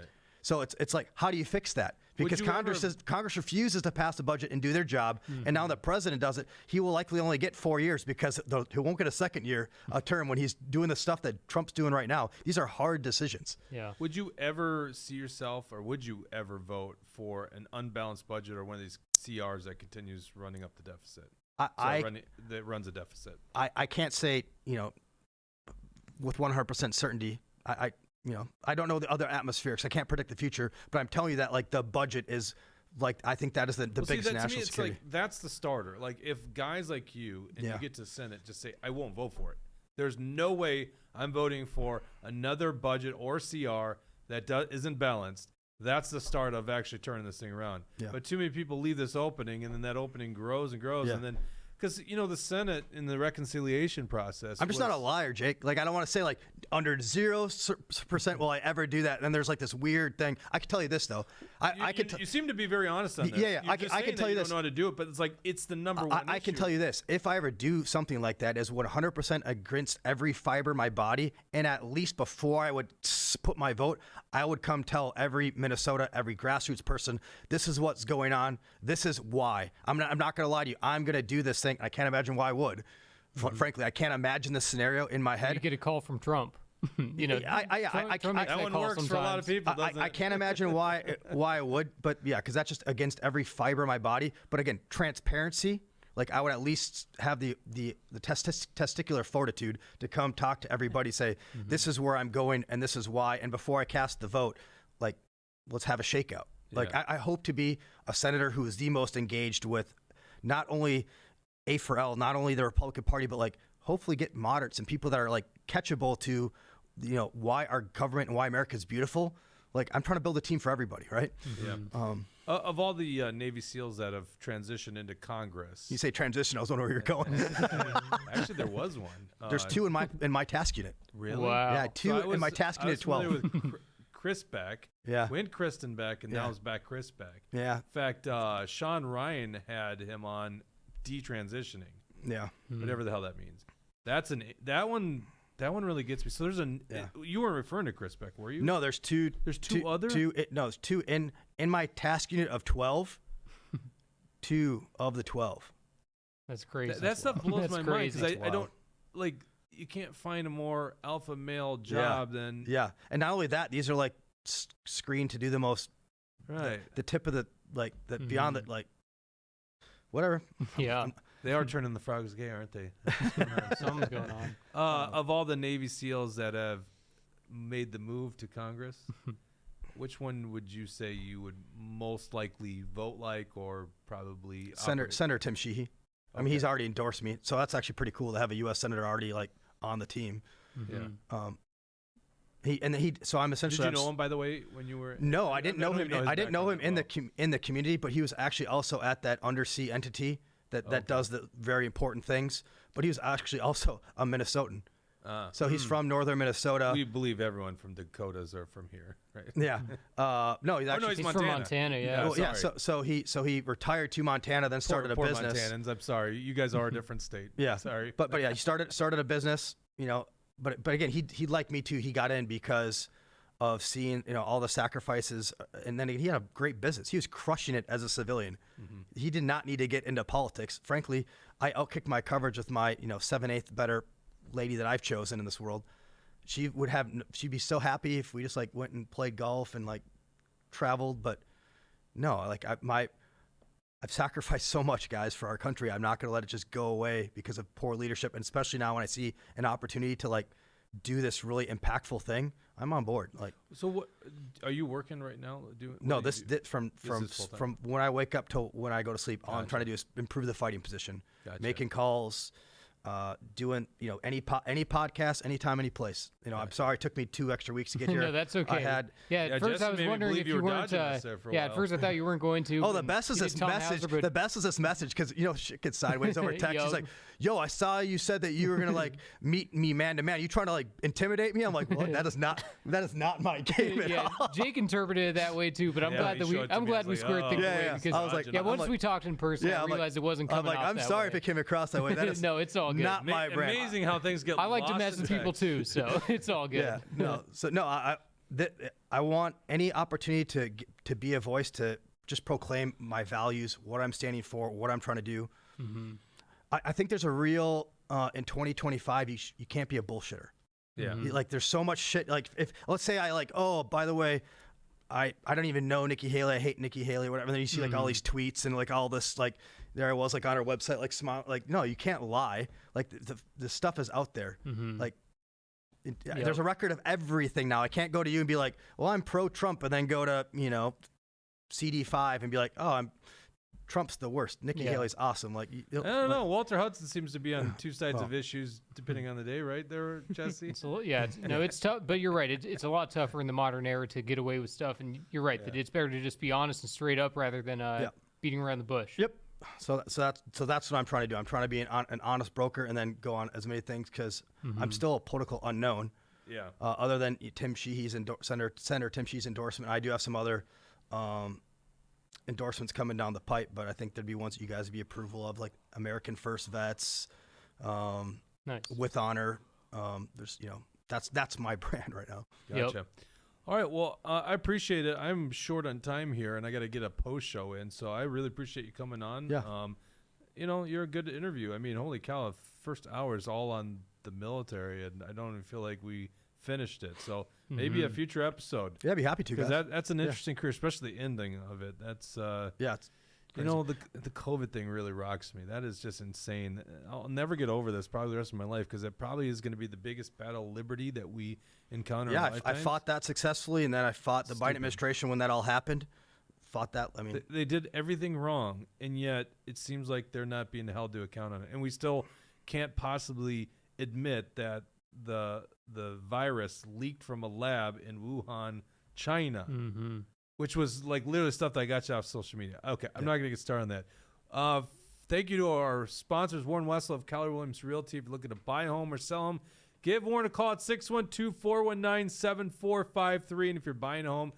So it's like, how do you fix that? Because Congress refuses to pass a budget and do their job, and now the president does it. He will likely only get 4 years because he won't get a second year term when he's doing the stuff that Trump's doing right now. These are hard decisions. Yeah. Would you ever see yourself, or would you ever vote for an unbalanced budget or one of these CRs that continues running up the deficit? That runs a deficit. I can't say with 100% certainty. I don't know the other atmosphere because I can't predict the future, but I'm telling you that like the budget is like, I think that is the biggest national security. Like, that's the starter. Like if guys like you and you get to Senate just say, I won't vote for it. There's no way I'm voting for another budget or CR that isn't balanced. That's the start of actually turning this thing around. Yeah. But too many people leave this opening, and then that opening grows and grows, and then because the Senate in the reconciliation process. I'm just not a liar, Jake. Like I don't want to say like under 0% will I ever do that. And then there's like this weird thing. I can tell you this though. You seem to be very honest on this. Yeah. I can tell you this. You don't know how to do it, but it's like it's the number one. I can tell you this. If I ever do something like that, is 100% against every fiber of my body, and at least before I would put my vote, I would come tell every Minnesota, every grassroots person, this is what's going on. This is why. I'm not going to lie to you. I'm going to do this thing. I can't imagine why I would. Frankly, I can't imagine this scenario in my You head. get a call from Trump. Trump I makes That one call works for a lot of sometimes. people, doesn't I it? can't imagine why I would, but yeah, because that's just against every fiber of my body. But again, transparency. Like I would at least have the testicular fortitude to come talk to everybody, say this is where I'm going and this is why. And before I cast the vote, like let's have a shakeout. Like Yeah. I hope to be a senator who is the most engaged with not only A4L, not only the Republican Party, but like hopefully get moderates and people that are like catchable to, why our government and why America is beautiful. Like I'm trying to build a team for everybody, right? Yeah. Of all the Navy SEALs that have transitioned into Congress, You say transition, I was wondering where you're going. actually there was one. There's two in my task unit. Really? Wow. Yeah, two in my task unit 12. I was familiar with Chris Beck. Yeah. Went Kristen Beck, and now Yeah. it's back Chris Beck. Yeah, In fact, Sean Ryan had him on detransitioning, yeah. whatever the hell that means. That one really gets me. So there's you weren't referring to Chris Beck, were you? No, there's two. There's two other? There's two in my task unit of 12. 2 of the 12. That's crazy. That stuff blows That's my mind crazy. because I wild. don't like. You can't find a more alpha male job than Yeah, and not only that, these are like screened to do the most, right. the tip of the beyond the like, whatever. Yeah. They are turning the frogs gay, aren't they? Something's going on. Of all the Navy SEALs that have made the move to Congress, which one would you say you would most likely vote like or probably operate? Senator Tim Sheehy. I mean, he's already endorsed me, so that's actually pretty cool to have a U.S. senator already like on the team. Yeah. So I'm essentially. Did you know him, by the way, when you were? No, I didn't know him. his I didn't know him background in the community, but he was actually also at that undersea entity that does the very important things. But he was actually also a Minnesotan. So he's from northern Minnesota. We believe everyone from Dakotas are from here, right? Yeah. No, he's actually. he's He's from Montana, yeah. Well, yeah. sorry. So he retired to Montana, then started Poor a business. Montanans, I'm sorry. You guys are a different state. Yeah. Sorry. But yeah, he started a business. But again, he like me too. He got in because of seeing all the sacrifices, and then he had a great business. He was crushing it as a civilian. He did not need to get into politics. Frankly, I outkicked my coverage with my 7/8 better lady that I've chosen in this world. She'd be so happy if we just like went and played golf and like traveled. But no, like I've sacrificed so much, guys, for our country. I'm not going to let it just go away because of poor leadership. And especially now when I see an opportunity to like do this really impactful thing, I'm on board. Like, So what are you working right now? no, This from is full-time. from when I wake up till when I go to sleep, all I'm Gotcha. trying to do is improve the fighting position, Gotcha. making calls, doing any podcast, anytime, any place. I'm sorry it took me 2 extra weeks to get here. No, that's okay. I had. At first Jesse I was made me wondering believe if you you were weren't. dodging us there for a At while. first I thought you weren't going to. Oh, the and best is you this did Tom message. Hauser, but- The best is this message because shit gets sideways over text. He's Yup. like, "Yo, I saw you said that you were gonna like meet me man to man. You trying to like intimidate me?" I'm like, "What? That is not my game at yeah, all." Jake interpreted it that way too, but I'm Yeah, glad he that we showed it to I'm me. glad It's we like, squared oh. things Yeah, away yeah. because I was like, yeah, I'm once like- we talked in person, I I'm like- realized it wasn't I'm coming like, off I'm that sorry way. if it came across that way. That is No, it's all good. not my brand. Amazing how things get. I like to lost mess in with people text. too, so it's all good. Yeah, no. So no, I want any opportunity to be a voice to just proclaim my values, what I'm standing for, what I'm trying to do. I think there's a real in 2025. You can't be a bullshitter. Yeah. Like there's so much shit. Like if let's say I like, oh, by the way, I don't even know Nikki Haley. I hate Nikki Haley, whatever. And then you see like all these tweets and like all this like there I was like on her website like smile like no, you can't lie. Like the stuff is out there. Like there's a record of everything now. I can't go to you and be like, well, I'm pro Trump, and then go to CD5 and be like, oh, Trump's the worst. Nikki Haley's awesome. Like I don't know. Walter Hudson seems to be on two sides of issues depending on the day, right? There, Jesse. It's tough, but you're right. It's a lot tougher in the modern era to get away with stuff, and you're right that it's better to just be honest and straight up rather than beating around the bush. Yep. So that's what I'm trying to do. I'm trying to be an honest broker and then go on as many things because I'm still a political unknown. Yeah. Other than Tim Sheehy's Senator Tim Sheehy's endorsement, I do have some other endorsements coming down the pipe, but I think there'd be ones that you guys would be approval of, like American First Vets, Nice. with honor. There's that's my brand right now. Gotcha. All right. Well, I appreciate it. I'm short on time here, and I got to get a post show in, so I really appreciate you coming on. Yeah. you're a good interview. I mean, holy cow, the first hour is all on the military, and I don't even feel like we finished it. So maybe a future episode. Yeah, I'd be happy to, guys. Because that's an interesting career, especially the ending of it. That's it's crazy. the COVID thing really rocks me. That is just insane. I'll never get over this probably the rest of my life, because it probably is going to be the biggest battle of liberty that we encounter. Yeah, in I fought that successfully, and then I fought the Biden administration when that all happened. Fought that. I mean, they did everything wrong, and yet it seems like they're not being held to account on it, and we still can't possibly admit that the virus leaked from a lab in Wuhan, China, which was like literally stuff that I got you off social media. Okay, I'm not going to get started on that. Thank you to our sponsors, Warren Wessel of Keller Williams Realty. If you're looking to buy a home or sell them, give Warren a call at 612-419-7453. And if you're buying a home,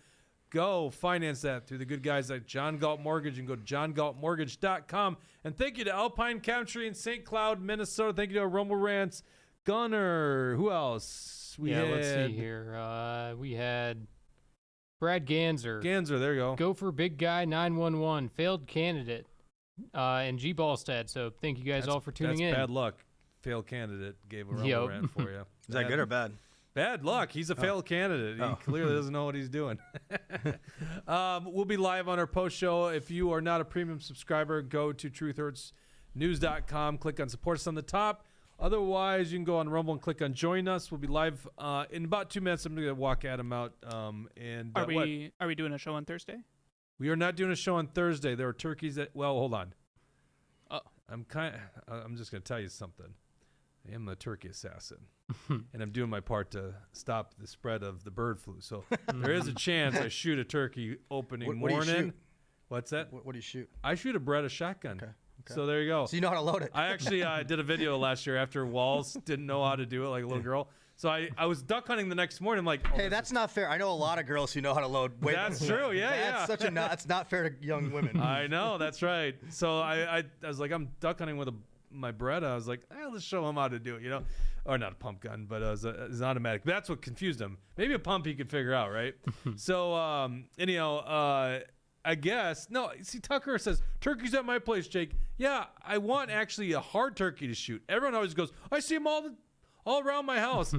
go finance that through the good guys at John Galt Mortgage. You can go to johngaltmortgage.com. And thank you to Alpine Country in St. Cloud, Minnesota. Thank you to Rumble Rants, Gunner. Who else? Let's see here. We had Brad Ganser. There you go. Gopher Big Guy 911, failed candidate, and G. Ballstad. So thank you guys all for tuning in. Bad luck. Failed candidate gave a Rumble Rant for you. Is that good or bad? Bad luck. He's a failed candidate. He clearly doesn't know what he's doing. We'll be live on our post show. If you are not a premium subscriber, go to truthhurtsnews.com. Click on support us on the top. Otherwise, you can go on Rumble and click on join us. We'll be live in about 2 minutes. I'm going to walk Adam out. Are we doing a show on Thursday? We are not doing a show on Thursday. There are turkeys that. Well, hold on. Oh, I'm just going to tell you something. I am the turkey assassin, and I'm doing my part to stop the spread of the bird flu. So there is a chance I shoot a turkey opening What morning. do you shoot? What's that? What do you shoot? I shoot a Beretta shotgun. Okay. So there you go. So you know how to load it. I actually did a video last year after Walls didn't know how to do it like a little girl. So I was duck hunting the next morning. I'm like, hey, that's not fair. I know a lot of girls who know how to load. That's true. Yeah, That's not fair to young women. I know. That's right. So I was like, I'm duck hunting with my Beretta. I was like, let's show him how to do it, or not a pump gun, but it was an automatic. That's what confused him. Maybe a pump he could figure out, right? So anyhow, I guess no. See, Tucker says turkeys at my place, Jake. Yeah, I want actually a hard turkey to shoot. Everyone always goes, I see them all around my house.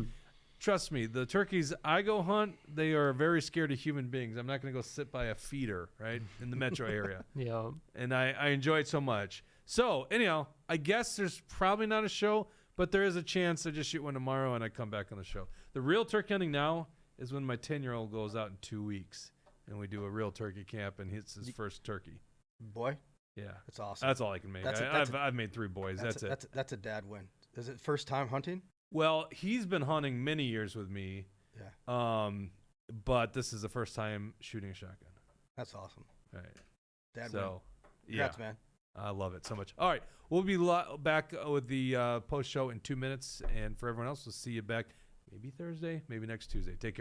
Trust me, the turkeys I go hunt, they are very scared of human beings. I'm not going to go sit by a feeder, right, in the metro area. Yeah. And I enjoy it so much. So anyhow, I guess there's probably not a show, but there is a chance I just shoot one tomorrow and I come back on the show. The real turkey hunting now is when my 10-year-old goes out in 2 weeks and we do a real turkey camp and hits his first turkey. Boy? Yeah. That's awesome. That's all I can make. I've made 3 boys. That's it. That's a dad win. Is it first time hunting? Well, he's been hunting many years with me. Yeah. But this is the first time shooting a shotgun. That's awesome. Right. Dad so, win. Congrats, man. I love it so much. All right. We'll be back with the post show in 2 minutes. And for everyone else, we'll see you back maybe Thursday, maybe next Tuesday. Take care.